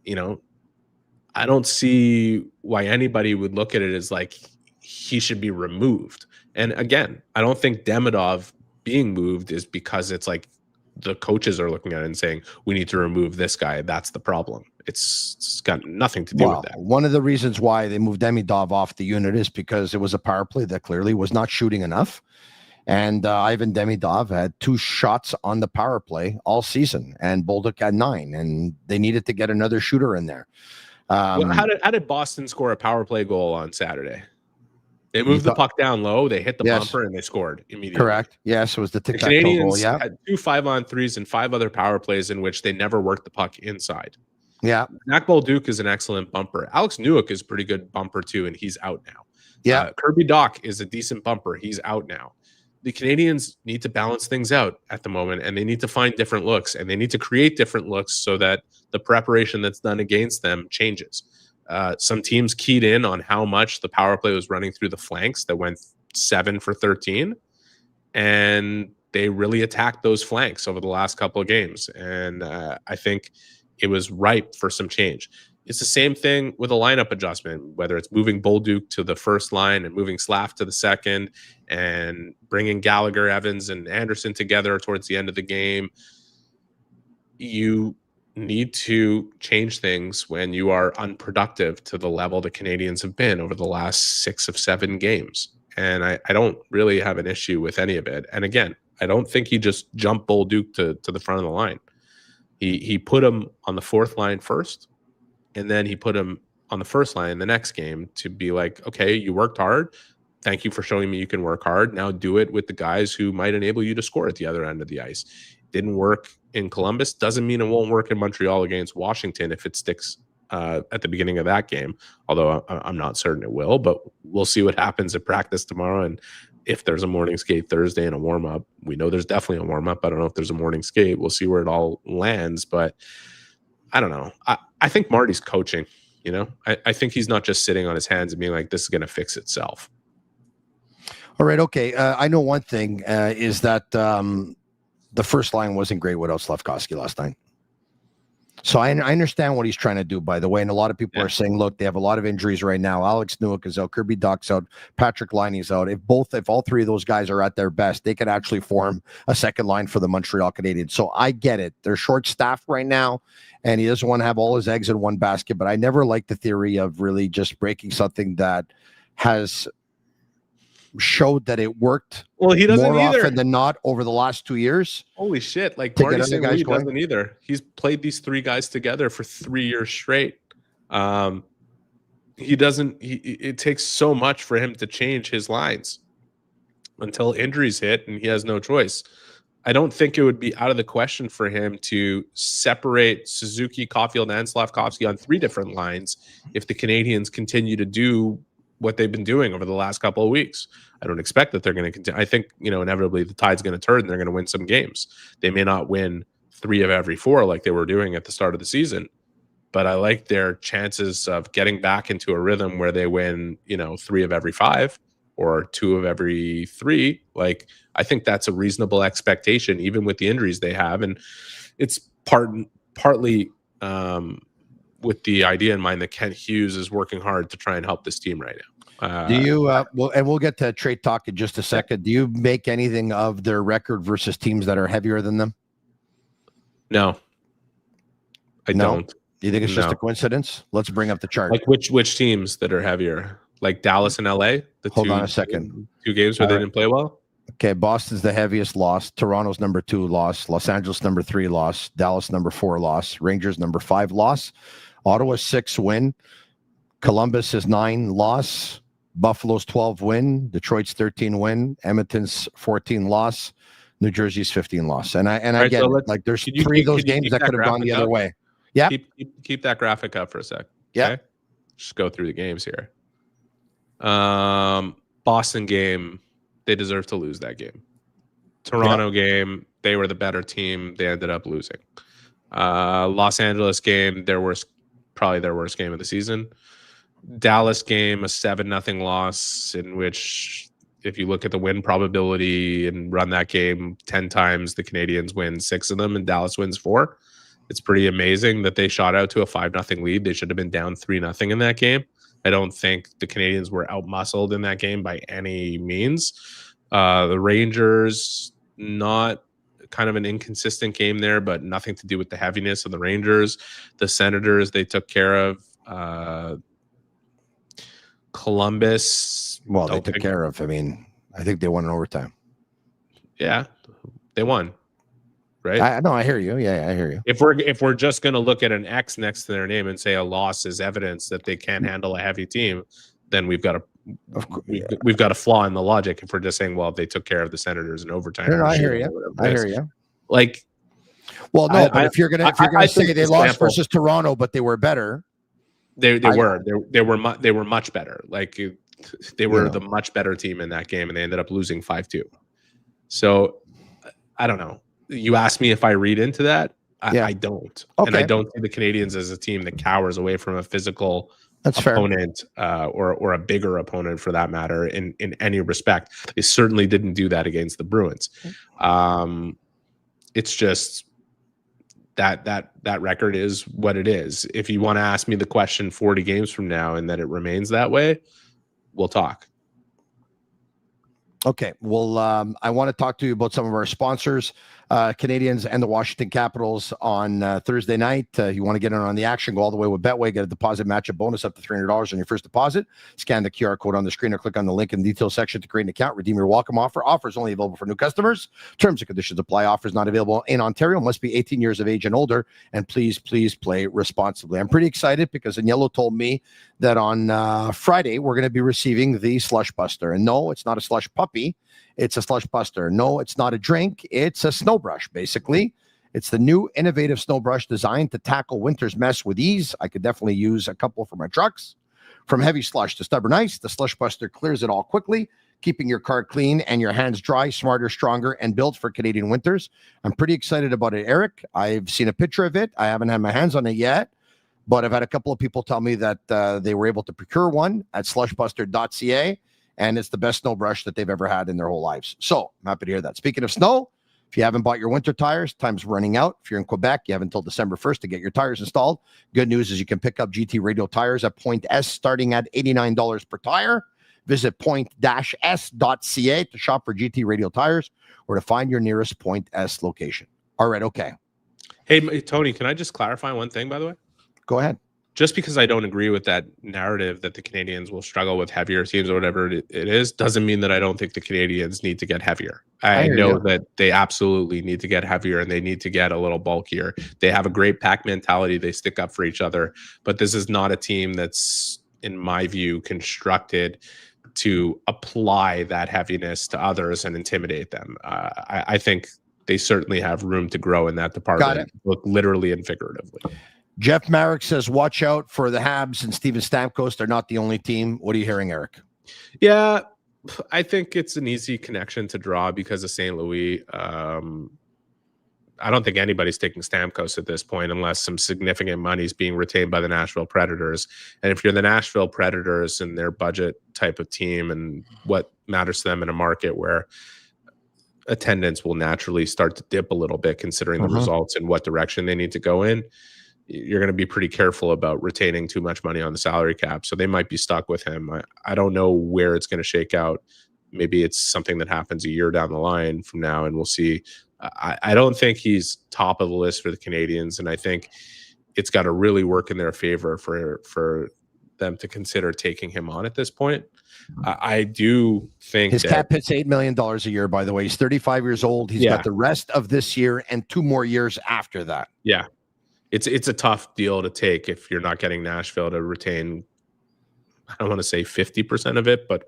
[SPEAKER 7] I don't see why anybody would look at it as like he should be removed. And again, I don't think Demidov being moved is because it's like the coaches are looking at it and saying, we need to remove this guy. That's the problem. It's got nothing to do with that.
[SPEAKER 1] One of the reasons why they moved Demidov off the unit is because it was a power play that clearly was not shooting enough. And Ivan Demidov had 2 shots on the power play all season, and Bolduc had 9, and they needed to get another shooter in there.
[SPEAKER 7] How did Boston score a power play goal on Saturday? They moved the puck down low, they hit the bumper, and they scored immediately.
[SPEAKER 1] Correct. Yes, it was the tic-tac-toe
[SPEAKER 7] Canadians
[SPEAKER 1] goal.
[SPEAKER 7] Had 2 5-on-3s and 5 other power plays in which they never worked the puck inside.
[SPEAKER 1] Yeah.
[SPEAKER 7] Zach Bolduc is an excellent bumper. Alex Newhook is pretty good bumper too, and he's out now.
[SPEAKER 1] Yeah.
[SPEAKER 7] Kirby Doc is a decent bumper. He's out now. The Canadians need to balance things out at the moment, and they need to find different looks, and they need to create different looks so that the preparation that's done against them changes. Some teams keyed in on how much the power play was running through the flanks that went 7 for 13, and they really attacked those flanks over the last couple of games. And I think it was ripe for some change. It's the same thing with a lineup adjustment, whether it's moving Bolduc to the first line and moving Slav to the second and bringing Gallagher, Evans, and Anderson together towards the end of the game. You need to change things when you are unproductive to the level the Canadians have been over the last 6 of 7 games. And I don't really have an issue with any of it. And again, I don't think he just jumped Bolduc to the front of the line. He put him on the 4th line first, and then he put him on the first line in the next game to be like, okay, you worked hard. Thank you for showing me you can work hard. Now do it with the guys who might enable you to score at the other end of the ice. Didn't work in Columbus. Doesn't mean it won't work in Montreal against Washington if it sticks at the beginning of that game, although I'm not certain it will, but we'll see what happens at practice tomorrow. And if there's a morning skate Thursday and a warm-up, we know there's definitely a warm-up. I don't know if there's a morning skate. We'll see where it all lands, but I don't know. I think Marty's coaching, I think he's not just sitting on his hands and being like, this is going to fix itself.
[SPEAKER 1] All right. Okay. I know one thing is that the first line wasn't great without Slavkovsky last night. So I understand what he's trying to do, by the way. And a lot of people are saying, look, they have a lot of injuries right now. Alex Newhook is out, Kirby Dach's out, Patrick Liney's out. If all three of those guys are at their best, they could actually form a second line for the Montreal Canadiens. So I get it. They're short-staffed right now, and he doesn't want to have all his eggs in one basket. But I never liked the theory of really just breaking something that has showed that it worked
[SPEAKER 7] he doesn't
[SPEAKER 1] more
[SPEAKER 7] either.
[SPEAKER 1] often than not over the last 2 years.
[SPEAKER 7] Holy shit. Like Marty St. Louis doesn't either. He's played these three guys together for 3 years straight. It takes so much for him to change his lines until injuries hit and he has no choice. I don't think it would be out of the question for him to separate Suzuki, Caulfield, and Slavkovsky on 3 different lines if the Canadiens continue to do what they've been doing over the last couple of weeks. I don't expect that they're going to continue. I think, inevitably the tide's going to turn and they're going to win some games. They may not win 3 of every 4 like they were doing at the start of the season, but I like their chances of getting back into a rhythm where they win, 3 of every 5 or 2 of every 3. Like, I think that's a reasonable expectation, even with the injuries they have. And it's partly with the idea in mind that Kent Hughes is working hard to try and help this team right now.
[SPEAKER 1] Do you, we'll get to trade talk in just a second. Do you make anything of their record versus teams that are heavier than them?
[SPEAKER 7] No, I don't.
[SPEAKER 1] Do you think it's just a coincidence? Let's bring up the chart.
[SPEAKER 7] Like which teams that are heavier? Like Dallas and LA?
[SPEAKER 1] Hold on a second.
[SPEAKER 7] 2 games where they didn't play well?
[SPEAKER 1] Okay, Boston's the heaviest loss. Toronto's number 2 loss. Los Angeles number 3 loss. Dallas number 4 loss. Rangers number 5 loss. Ottawa 6 win. Columbus is 9 loss. Buffalo's 12 win. Detroit's 13 win. Edmonton's 14 loss. New Jersey's 15 loss. And I get it. Like there's 3 of those games that could have gone the other way. Yeah.
[SPEAKER 7] Keep that graphic up for a sec.
[SPEAKER 1] Yeah.
[SPEAKER 7] Okay? Just go through the games here. Boston game, they deserve to lose that game. Toronto game, they were the better team. They ended up losing. Los Angeles game, probably their worst game of the season. Dallas game, a 7-0 loss in which, if you look at the win probability and run that game 10 times, the Canadiens win 6 of them and Dallas wins 4. It's pretty amazing that they shot out to a 5-0 lead. They should have been down 3-0 in that game. I don't think the Canadiens were outmuscled in that game by any means. The Rangers, not kind of an inconsistent game there, but nothing to do with the heaviness of the Rangers. The Senators, they took care of. Columbus.
[SPEAKER 1] Well, they took care of. I mean, I think they won in overtime.
[SPEAKER 7] Yeah, they won. Right?
[SPEAKER 1] I hear you. Yeah, I hear you.
[SPEAKER 7] If we're just going to look at an X next to their name and say a loss is evidence that they can't handle a heavy team, then we've got a flaw in the logic. If we're just saying, well, they took care of the Senators in overtime.
[SPEAKER 1] No, I hear you. I hear you.
[SPEAKER 7] Like,
[SPEAKER 1] well, no, but if you're gonna say they lost versus Toronto, but they were better,
[SPEAKER 7] they were much better. Like they were the much better team in that game, and they ended up losing 5-2. So I don't know. You asked me if I read into that. I don't. Okay. And I don't see the Canadiens as a team that cowers away from a physical opponent or a bigger opponent for that matter in any respect. They certainly didn't do that against the Bruins. It's just that record is what it is. If you want to ask me the question 40 games from now and that it remains that way, we'll talk.
[SPEAKER 1] Okay. Well, I want to talk to you about some of our sponsors, Canadiens and the Washington Capitals on Thursday night. You want to get in on the action, go all the way with Betway, get a deposit matchup bonus up to $300 on your first deposit. Scan the QR code on the screen or click on the link in the details section to create an account. Redeem your welcome offer. Offers only available for new customers. Terms and conditions apply. Offers not available in Ontario. Must be 18 years of age and older. And please play responsibly. I'm pretty excited because Agnello told me that on Friday, we're going to be receiving the Slush Buster. And no, it's not a slush puppy. It's a Slush Buster. No, it's not a drink. It's a snow brush, basically. It's the new innovative snow brush designed to tackle winter's mess with ease. I could definitely use a couple for my trucks. From heavy slush to stubborn ice, the Slush Buster clears it all quickly, keeping your car clean and your hands dry, smarter, stronger, and built for Canadian winters. I'm pretty excited about it, Eric. I've seen a picture of it. I haven't had my hands on it yet, but I've had a couple of people tell me that they were able to procure one at slushbuster.ca. And it's the best snow brush that they've ever had in their whole lives. So I'm happy to hear that. Speaking of snow, If you haven't bought your winter tires, time's running out. If you're in Quebec, you have until December 1st to get your tires installed. Good news is you can pick up GT Radial tires at Point S starting at $89 per tire. Visit point-s.ca to shop for GT Radial tires or to find your nearest Point S location. All right, okay.
[SPEAKER 7] Hey, Tony, can I just clarify one thing, by the way?
[SPEAKER 1] Go ahead.
[SPEAKER 7] Just because I don't agree with that narrative that the Canadians will struggle with heavier teams or whatever it is, doesn't mean that I don't think the Canadians need to get heavier. I know that they absolutely need to get heavier and they need to get a little bulkier. They have a great pack mentality. They stick up for each other. But this is not a team that's, in my view, constructed to apply that heaviness to others and intimidate them. I think they certainly have room to grow in that department, both literally and figuratively.
[SPEAKER 1] Jeff Marek says, watch out for the Habs and Steven Stamkos. They're not the only team. What are you hearing, Eric?
[SPEAKER 7] Yeah, I think it's an easy connection to draw because of St. Louis. I don't think anybody's taking Stamkos at this point unless some significant money is being retained by the Nashville Predators. And if you're the Nashville Predators and their budget type of team and what matters to them in a market where attendance will naturally start to dip a little bit considering the results and what direction they need to go in, you're going to be pretty careful about retaining too much money on the salary cap. So they might be stuck with him. I don't know where it's going to shake out. Maybe it's something that happens a year down the line from now, and we'll see. I don't think he's top of the list for the Canadians, and I think it's got to really work in their favor for them to consider taking him on at this point. I do think
[SPEAKER 1] his cap hits $8 million a year, by the way. He's 35 years old. He's got the rest of this year and 2 more years after that.
[SPEAKER 7] Yeah. It's a tough deal to take if you're not getting Nashville to retain, I don't want to say 50% of it, but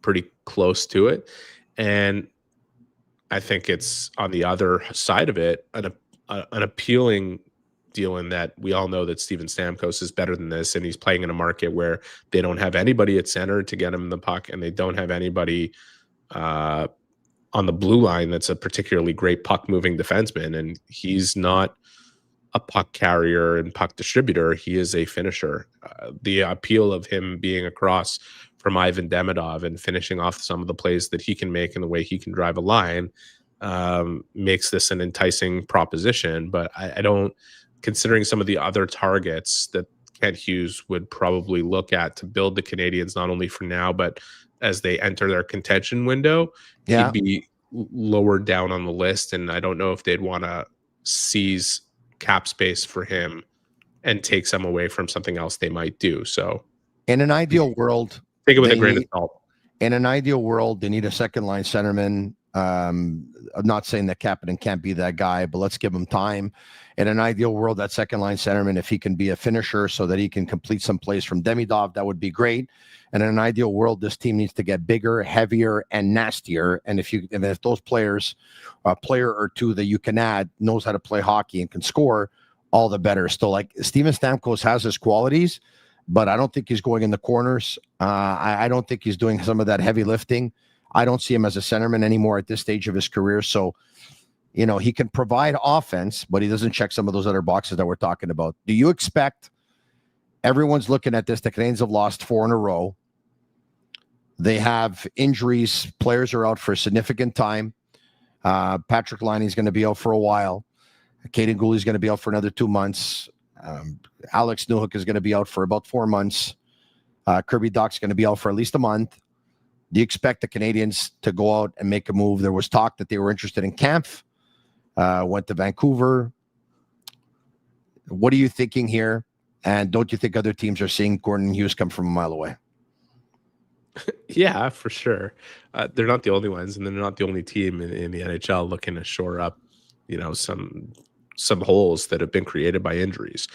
[SPEAKER 7] pretty close to it. And I think it's on the other side of it, an appealing deal in that we all know that Steven Stamkos is better than this, and he's playing in a market where they don't have anybody at center to get him the puck, and they don't have anybody on the blue line that's a particularly great puck-moving defenseman, and he's not a puck carrier and puck distributor. He is a finisher. The appeal of him being across from Ivan Demidov and finishing off some of the plays that he can make and the way he can drive a line makes this an enticing proposition. But I don't, considering some of the other targets that Kent Hughes would probably look at to build the Canadians, not only for now, but as they enter their contention window, he'd be lower down on the list. And I don't know if they'd want to seize cap space for him and take some away from something else they might do. So
[SPEAKER 1] in an ideal world,
[SPEAKER 7] take it with a grain of salt.
[SPEAKER 1] In an ideal world, they need a second line centerman. I'm not saying that Kapanen can't be that guy, but let's give him time. In an ideal world, that second line centerman, if he can be a finisher so that he can complete some plays from Demidov, that would be great. And in an ideal world, this team needs to get bigger, heavier, and nastier. And if those players, a player or two that you can add, knows how to play hockey and can score, all the better. Still, like Steven Stamkos has his qualities, but I don't think he's going in the corners. I don't think he's doing some of that heavy lifting. I don't see him as a centerman anymore at this stage of his career. So, he can provide offense, but he doesn't check some of those other boxes that we're talking about. Do you expect, everyone's looking at this, the Canadians have lost 4 in a row. They have injuries. Players are out for a significant time. Patrick Liney's going to be out for a while. Caden Gooley's going to be out for another 2 months. Alex Newhook is going to be out for about 4 months. Kirby Dach's going to be out for at least a month. Do you expect the Canadians to go out and make a move? There was talk that they were interested in Kampf, went to Vancouver. What are you thinking here? And don't you think other teams are seeing Gordon Hughes come from a mile away?
[SPEAKER 7] Yeah, for sure. They're not the only ones, and they're not the only team in the NHL looking to shore up, some holes that have been created by injuries.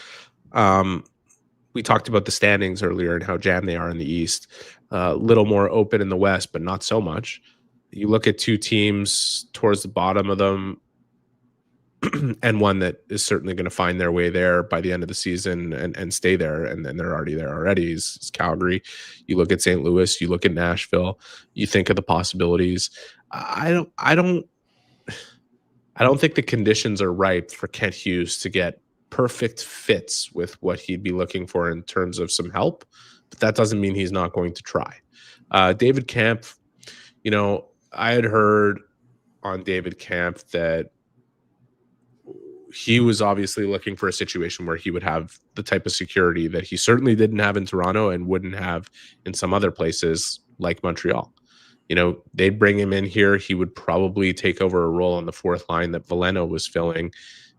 [SPEAKER 7] We talked about the standings earlier and how jammed they are in the East. A little more open in the West, but not so much. You look at 2 teams towards the bottom of them, and one that is certainly going to find their way there by the end of the season and stay there, and then they're already there already, is Calgary. You look at St. Louis, you look at Nashville, you think of the possibilities. I don't think the conditions are ripe for Kent Hughes to get perfect fits with what he'd be looking for in terms of some help, but that doesn't mean he's not going to try. David Kampf, I had heard on David Kampf that he was obviously looking for a situation where he would have the type of security that he certainly didn't have in Toronto and wouldn't have in some other places like Montreal. You know, they'd bring him in here. He would probably take over a role on the fourth line that Veleno was filling.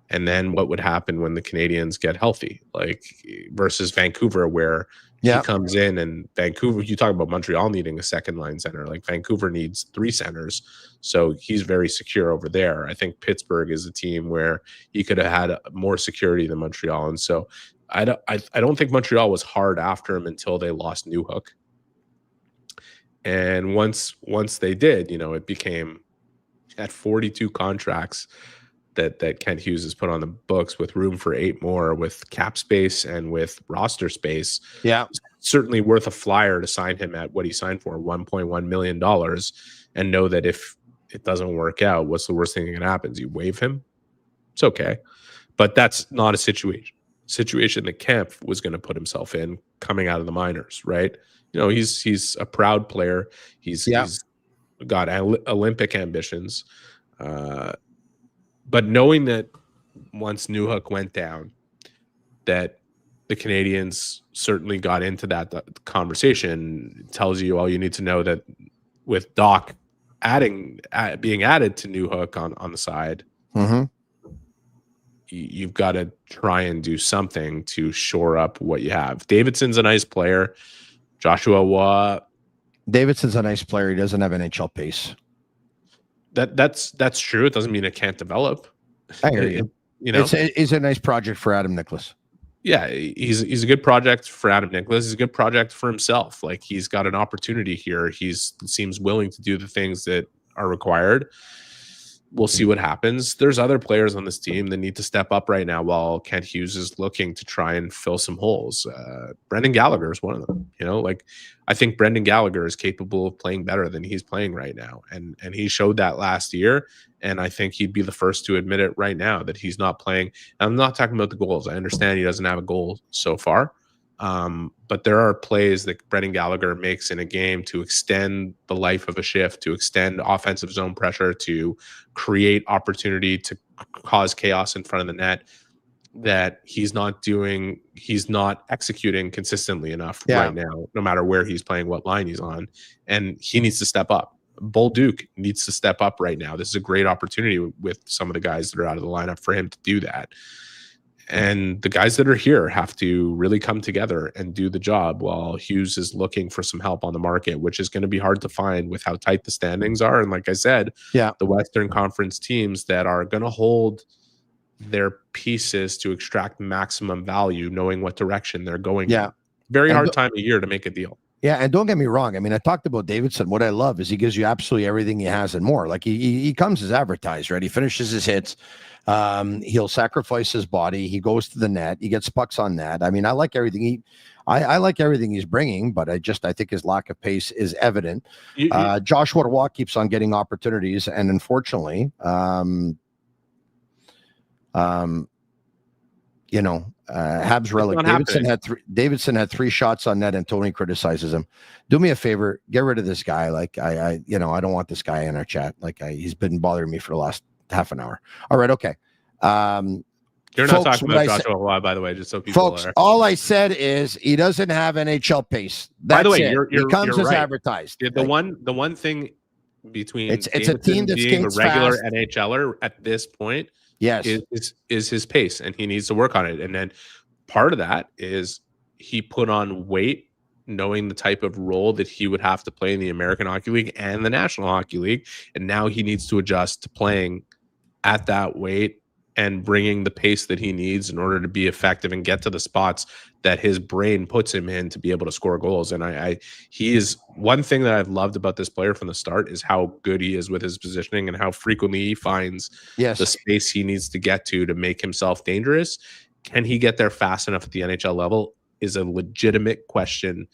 [SPEAKER 7] And then what would happen when the Canadians get healthy, like versus Vancouver, where he comes in, and Vancouver, you talk about Montreal needing a second line center, like Vancouver needs 3 centers. So he's very secure over there. I think Pittsburgh is a team where he could have had more security than Montreal. And so I don't think Montreal was hard after him until they lost Newhook. And once they did, you know, it became at 42 contracts that Kent Hughes has put on the books, with room for 8 more, with cap space and with roster space.
[SPEAKER 1] Yeah.
[SPEAKER 7] Certainly worth a flyer to sign him at what he signed for, $1.1 million, and know that if it doesn't work out, what's the worst thing that can happen? You waive him. It's okay. But that's not a situation that Kemp was going to put himself in coming out of the minors, right? You know, he's a proud player. He's got Olympic ambitions. But knowing that once Newhook went down, that the Canadians certainly got into that conversation, tells you all you need to know, that with Doc being added to Newhook on the side, you've got to try and do something to shore up what you have. Davidson's a nice player. Joshua Waugh. Davidson's a nice player. He doesn't have NHL pace. That's true. It doesn't mean it can't develop.
[SPEAKER 1] I hear you.
[SPEAKER 7] You know,
[SPEAKER 1] it's a nice project for Adam Nicholas.
[SPEAKER 7] Yeah, he's a good project for Adam Nicholas. He's a good project for himself. Like, he's got an opportunity here. He seems willing to do the things that are required. We'll see what happens. There's other players on this team that need to step up right now while Kent Hughes is looking to try and fill some holes. Brendan Gallagher is one of them. You know, like, I think Brendan Gallagher is capable of playing better than he's playing right now. And he showed that last year. And I think he'd be the first to admit it right now that he's not playing. And I'm not talking about the goals. I understand he doesn't have a goal so far. But there are plays that Brendan Gallagher makes in a game to extend the life of a shift, to extend offensive zone pressure, to create opportunity, to cause chaos in front of the net, that he's not executing consistently enough right now, no matter where he's playing, what line he's on. And he needs to step up. Bolduc needs to step up right now. This is a great opportunity with some of the guys that are out of the lineup for him to do that. And the guys that are here have to really come together and do the job while Hughes is looking for some help on the market, which is going to be hard to find with how tight the standings are. And like I said, the Western Conference teams that are going to hold their pieces to extract maximum value, knowing what direction they're going. Very hard time of year to make a deal.
[SPEAKER 1] Yeah, and don't get me wrong. I mean, I talked about Davidson. What I love is he gives you absolutely everything he has and more. Like, he comes as advertised, right? He finishes his hits. He'll sacrifice his body. He goes to the net. He gets pucks on net. I mean, I like everything I like everything he's bringing, but I think his lack of pace is evident. Joshua Roy keeps on getting opportunities, and unfortunately, Habs relic. Davidson had 3 shots on net, and Tony criticizes him. Do me a favor, get rid of this guy. Like, I don't want this guy in our chat. Like, he's been bothering me for the last half an hour. All right, okay.
[SPEAKER 7] You're not talking about Joshua Roy, by the way, just so people
[SPEAKER 1] folks, all I said is he doesn't have NHL pace. That's
[SPEAKER 7] by the way,
[SPEAKER 1] he comes as
[SPEAKER 7] right.
[SPEAKER 1] advertised.
[SPEAKER 7] The one thing between
[SPEAKER 1] it's a team that's
[SPEAKER 7] being a regular
[SPEAKER 1] fast.
[SPEAKER 7] NHLer at this point,
[SPEAKER 1] yes,
[SPEAKER 7] is his pace, and he needs to work on it. And then part of that is he put on weight, knowing the type of role that he would have to play in the American Hockey League and the National Hockey League, and now he needs to adjust to playing at that weight and bringing the pace that he needs in order to be effective and get to the spots that his brain puts him in to be able to score goals. And he is one thing that I've loved about this player from the start is how good he is with his positioning and how frequently he finds the space he needs to get to make himself dangerous. Can he get there fast enough at the NHL level is a legitimate question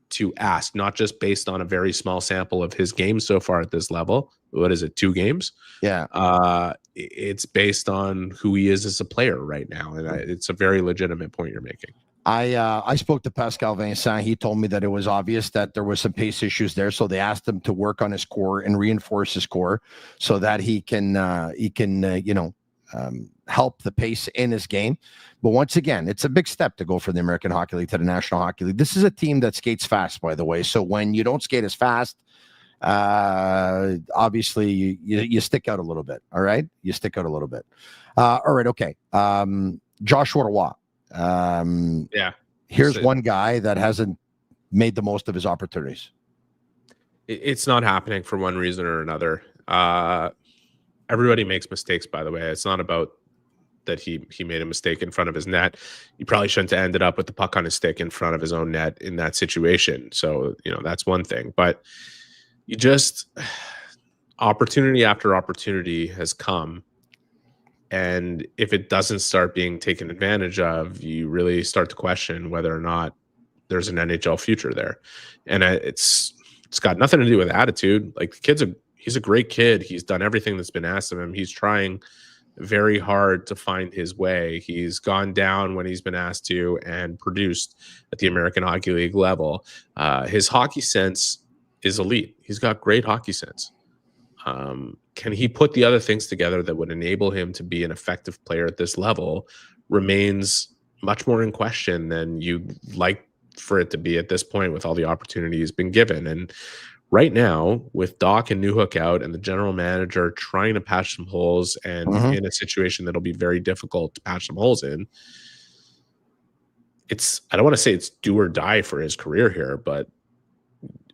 [SPEAKER 7] to ask, not just based on a very small sample of his games so far at this level. What is it, 2 games?
[SPEAKER 1] Yeah.
[SPEAKER 7] it's based on who he is as a player right now, and it's a very legitimate point you're making.
[SPEAKER 1] I spoke to Pascal Vincent. He told me that it was obvious that there was some pace issues there, so they asked him to work on his core and reinforce his core so that he can help the pace in his game. But once again, it's a big step to go from the American Hockey League to the National Hockey League. This is a team that skates fast, by the way. So when you don't skate as fast, obviously you stick out a little bit. All right, you stick out a little bit. All right, okay. Joshua Roy. Here's one guy that hasn't made the most of his opportunities.
[SPEAKER 7] It's not happening for one reason or another. Everybody makes mistakes, by the way. It's not about that he made a mistake in front of his net. He probably shouldn't have ended up with the puck on his stick in front of his own net in that situation. So, that's one thing. But you just, opportunity after opportunity has come. And if it doesn't start being taken advantage of, you really start to question whether or not there's an NHL future there. And it's got nothing to do with attitude. Like, he's a great kid. He's done everything that's been asked of him. He's trying very hard to find his way. He's gone down when he's been asked to and produced at the American Hockey League level. His hockey sense is elite. He's got great hockey sense. Can he put the other things together that would enable him to be an effective player at this level remains much more in question than you'd like for it to be at this point with all the opportunity he's been given. And right now, with Doc and Newhook out and the general manager trying to patch some holes and in a situation that'll be very difficult to patch some holes in, I don't want to say it's do or die for his career here, but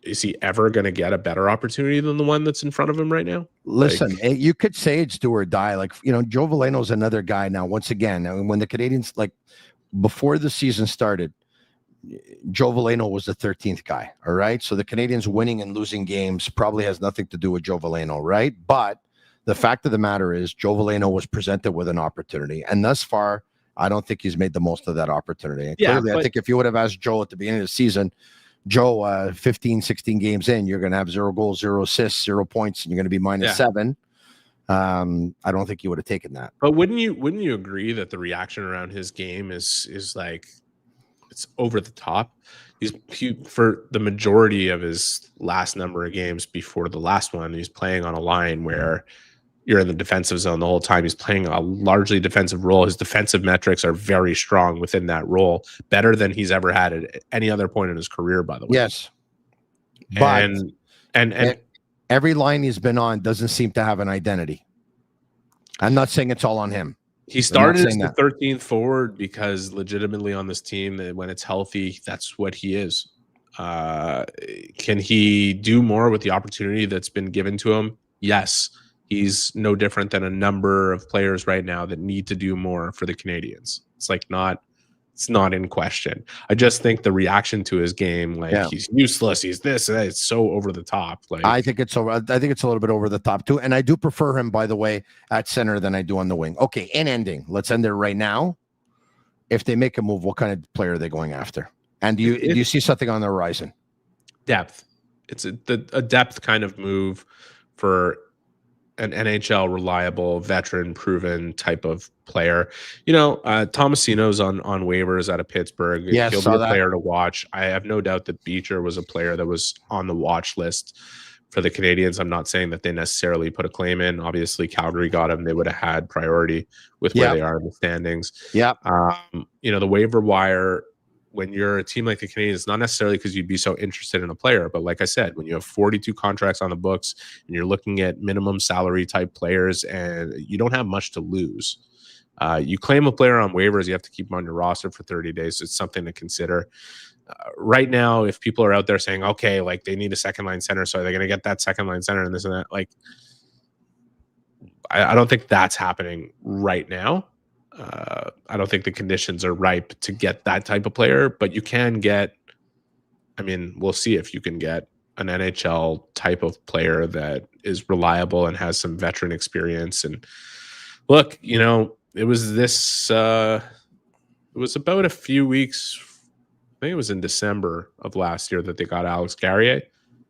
[SPEAKER 7] is he ever going to get a better opportunity than the one that's in front of him right now?
[SPEAKER 1] Listen, you could say it's do or die. Like, Joe Veleno's another guy now. Once again, when the Canadians, before the season started, Joe Veleno was the 13th guy. All right. So the Canadians winning and losing games probably has nothing to do with Joe Veleno. Right. But the fact of the matter is Joe Veleno was presented with an opportunity. And thus far, I don't think he's made the most of that opportunity. And clearly, I think if you would have asked Joe at the beginning of the season, Joe, 15, 16 games in, you're going to have 0 goals, 0 assists, 0 points, and you're going to be -7. I don't think you would have taken that.
[SPEAKER 7] But wouldn't you agree that the reaction around his game is like, it's over the top? He for the majority of his last number of games before the last one, he's playing on a line where you're in the defensive zone the whole time. He's playing a largely defensive role. His defensive metrics are very strong within that role, better than he's ever had at any other point in his career, by the way.
[SPEAKER 1] Yes. But
[SPEAKER 7] and
[SPEAKER 1] every line he's been on doesn't seem to have an identity. I'm not saying it's all on him.
[SPEAKER 7] He started as the 13th forward because legitimately on this team, when it's healthy, that's what he is. Can he do more with the opportunity that's been given to him? Yes. He's no different than a number of players right now that need to do more for the Canadians. It's not in question. I just think the reaction to his game, he's useless, he's this, it's so over the top.
[SPEAKER 1] I think it's a little bit over the top too. And I do prefer him, by the way, at center than I do on the wing. Okay, in ending, let's end there right now. If they make a move, what kind of player are they going after? And do you see something on the horizon?
[SPEAKER 7] Depth. It's a depth kind of move for an NHL reliable, veteran, proven type of player. Tomasino's on waivers out of Pittsburgh.
[SPEAKER 1] Yes,
[SPEAKER 7] he'll be a player to watch. I have no doubt that Beecher was a player that was on the watch list for the Canadians. I'm not saying that they necessarily put a claim in. Obviously, Calgary got him. They would have had priority with where they are in the standings.
[SPEAKER 1] Yeah.
[SPEAKER 7] The waiver wire, when you're a team like the Canadians, not necessarily because you'd be so interested in a player, but like I said, when you have 42 contracts on the books and you're looking at minimum salary type players and you don't have much to lose, you claim a player on waivers, you have to keep him on your roster for 30 days. So it's something to consider. Right now, if people are out there saying, okay, they need a second line center, so they're going to get that second line center and this and that, I don't think that's happening right now. I don't think the conditions are ripe to get that type of player, but you can get, we'll see if you can get an NHL type of player that is reliable and has some veteran experience. And look, it was about a few weeks, I think it was in December of last year that they got Alex Garrier,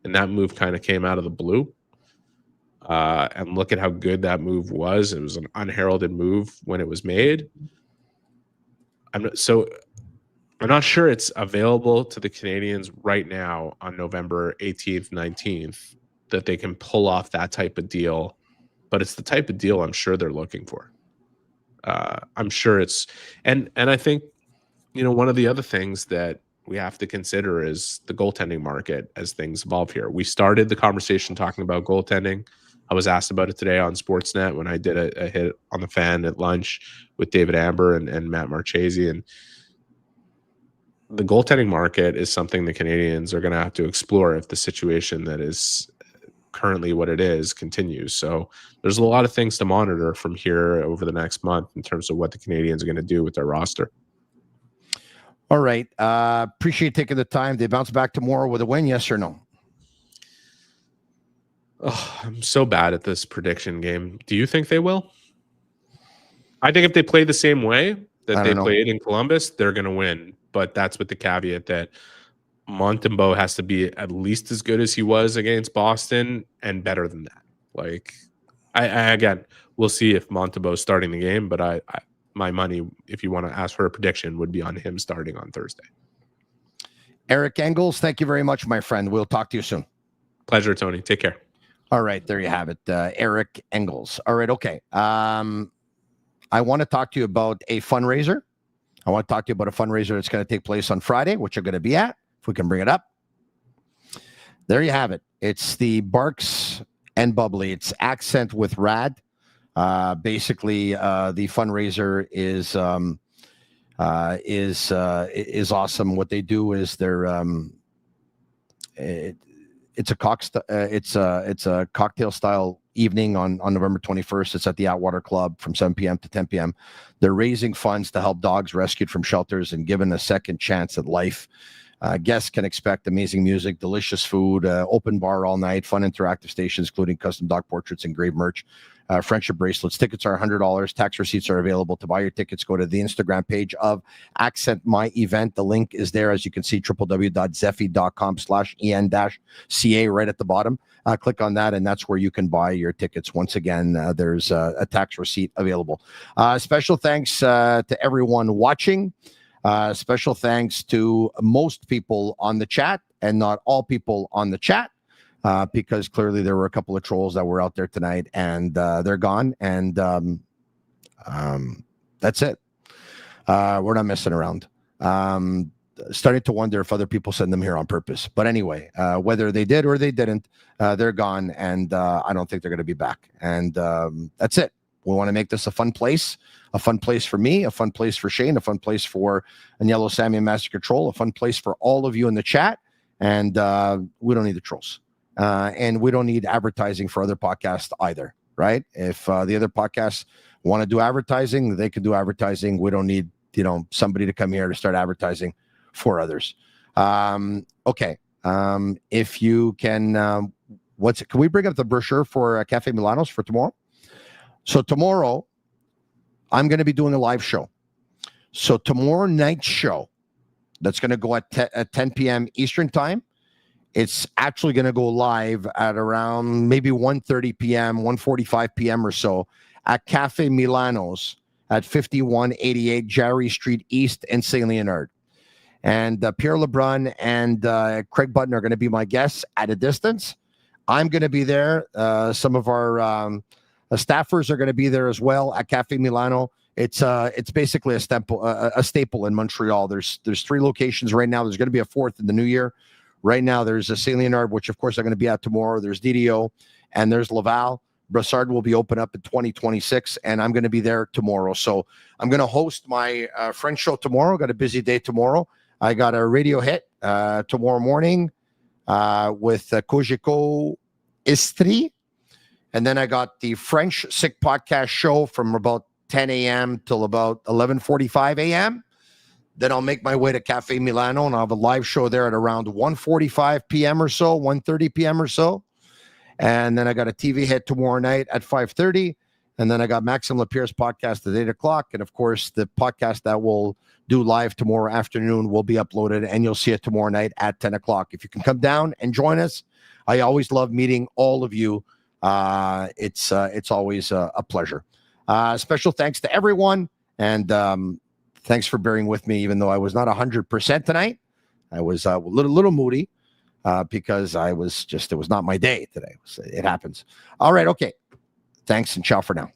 [SPEAKER 7] and that move kind of came out of the blue. and look at how good that move was. It was an unheralded move when it was made. I'm not sure it's available to the Canadians right now on November 18th, 19th, that they can pull off that type of deal, but it's the type of deal I'm sure they're looking for. I'm sure it's, and I think, one of the other things that we have to consider is the goaltending market as things evolve here. We started the conversation talking about goaltending. I was asked about it today on Sportsnet when I did a hit on the fan at lunch with David Amber and Matt Marchese. And the goaltending market is something the Canadians are going to have to explore if the situation that is currently what it is continues. So there's a lot of things to monitor from here over the next month in terms of what the Canadians are going to do with their roster.
[SPEAKER 1] All right. Appreciate taking the time. They bounce back tomorrow with a win, yes or no?
[SPEAKER 7] Oh, I'm so bad at this prediction game. Do you think they will? I think if they play the same way that they played in Columbus, they're going to win. But that's with the caveat that Montembeault has to be at least as good as he was against Boston and better than that. Like, I again, we'll see if Montembeault's starting the game, but I my money, if you want to ask for a prediction, would be on him starting on Thursday.
[SPEAKER 1] Eric Engels, thank you very much, my friend. We'll talk to you soon.
[SPEAKER 7] Pleasure, Tony. Take care.
[SPEAKER 1] All right, there you have it. Eric Engels. All right, okay. I want to talk to you about a fundraiser. I want to talk to you about a fundraiser that's going to take place on Friday, which you're going to be at, if we can bring it up. There you have it. It's the Barks and Bubbly. It's Accent with Rad. Basically, the fundraiser is awesome. What they do is they're it's a cocktail style evening on November 21st. It's at the Atwater Club from 7 p.m. to 10 p.m. They're raising funds to help dogs rescued from shelters and given a second chance at life. Guests can expect amazing music, delicious food, open bar all night, fun interactive stations, including custom dog portraits, engraved merch, friendship bracelets. Tickets are $100. Tax receipts are available. To buy your tickets, go to the Instagram page of Accent My Event. The link is there, as you can see, www.zeffy.com/en-ca right at the bottom. Click on that, and that's where you can buy your tickets. Once again, there's a tax receipt available. Special thanks to everyone watching. Special thanks to most people on the chat and not all people on the chat, because clearly there were a couple of trolls that were out there tonight, and they're gone. And that's it. We're not messing around. Starting to wonder if other people send them here on purpose. But anyway, whether they did or they didn't, they're gone, and I don't think they're going to be back. And that's it. We want to make this a fun place for me, a fun place for Shane, a fun place for Agnello, Sammy, and Master Control, a fun place for all of you in the chat. And we don't need the trolls. And we don't need advertising for other podcasts either, right? If the other podcasts want to do advertising, they can do advertising. We don't need, somebody to come here to start advertising for others. Okay. If you can, can we bring up the brochure for Cafe Milano's for tomorrow? So tomorrow, I'm going to be doing a live show. So tomorrow night's show, that's going to go at 10 p.m. Eastern time. It's actually going to go live at around maybe 1:30 p.m., 1:45 p.m. or so at Cafe Milano's at 5188 Jarry Street East in St. Leonard. And Pierre Lebrun and Craig Button are going to be my guests at a distance. I'm going to be there. Some of our staffers are going to be there as well at Cafe Milano. It's basically a staple in Montreal. There's 3 locations right now. There's going to be a 4th in the new year. Right now, there's a St. Leonard, which of course I'm going to be at tomorrow. There's DDO, and there's Laval. Brassard will be open up in 2026, and I'm going to be there tomorrow. So I'm going to host my French show tomorrow. Got a busy day tomorrow. I got a radio hit tomorrow morning with Kojiko Istri. And then I got the French Sick Podcast show from about 10 a.m. till about 11:45 a.m. Then I'll make my way to Cafe Milano, and I'll have a live show there at around 1:45 p.m. or so, 1:30 p.m. or so. And then I got a TV hit tomorrow night at 5:30. And then I got Maxime Lapierre's podcast at 8 o'clock. And of course, the podcast that we'll do live tomorrow afternoon will be uploaded, and you'll see it tomorrow night at 10 o'clock. If you can come down and join us, I always love meeting all of you It's always a pleasure. Special thanks to everyone, and thanks for bearing with me, even though I was not 100% tonight. I was a little moody because it was not my day today. It happens. All right, okay. Thanks and ciao for now.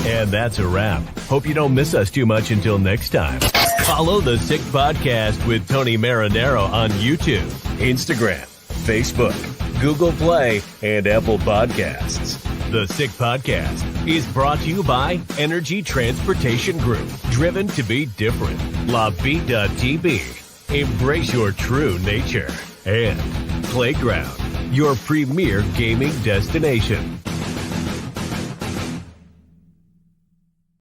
[SPEAKER 4] And that's a wrap. Hope you don't miss us too much until next time. Follow the Sick Podcast with Tony Marinaro on YouTube, Instagram, Facebook, Google Play, and Apple Podcasts. The Sick Podcast is brought to you by Energy Transportation Group, driven to be different. Bittt, embrace your true nature. And Playground, your premier gaming destination.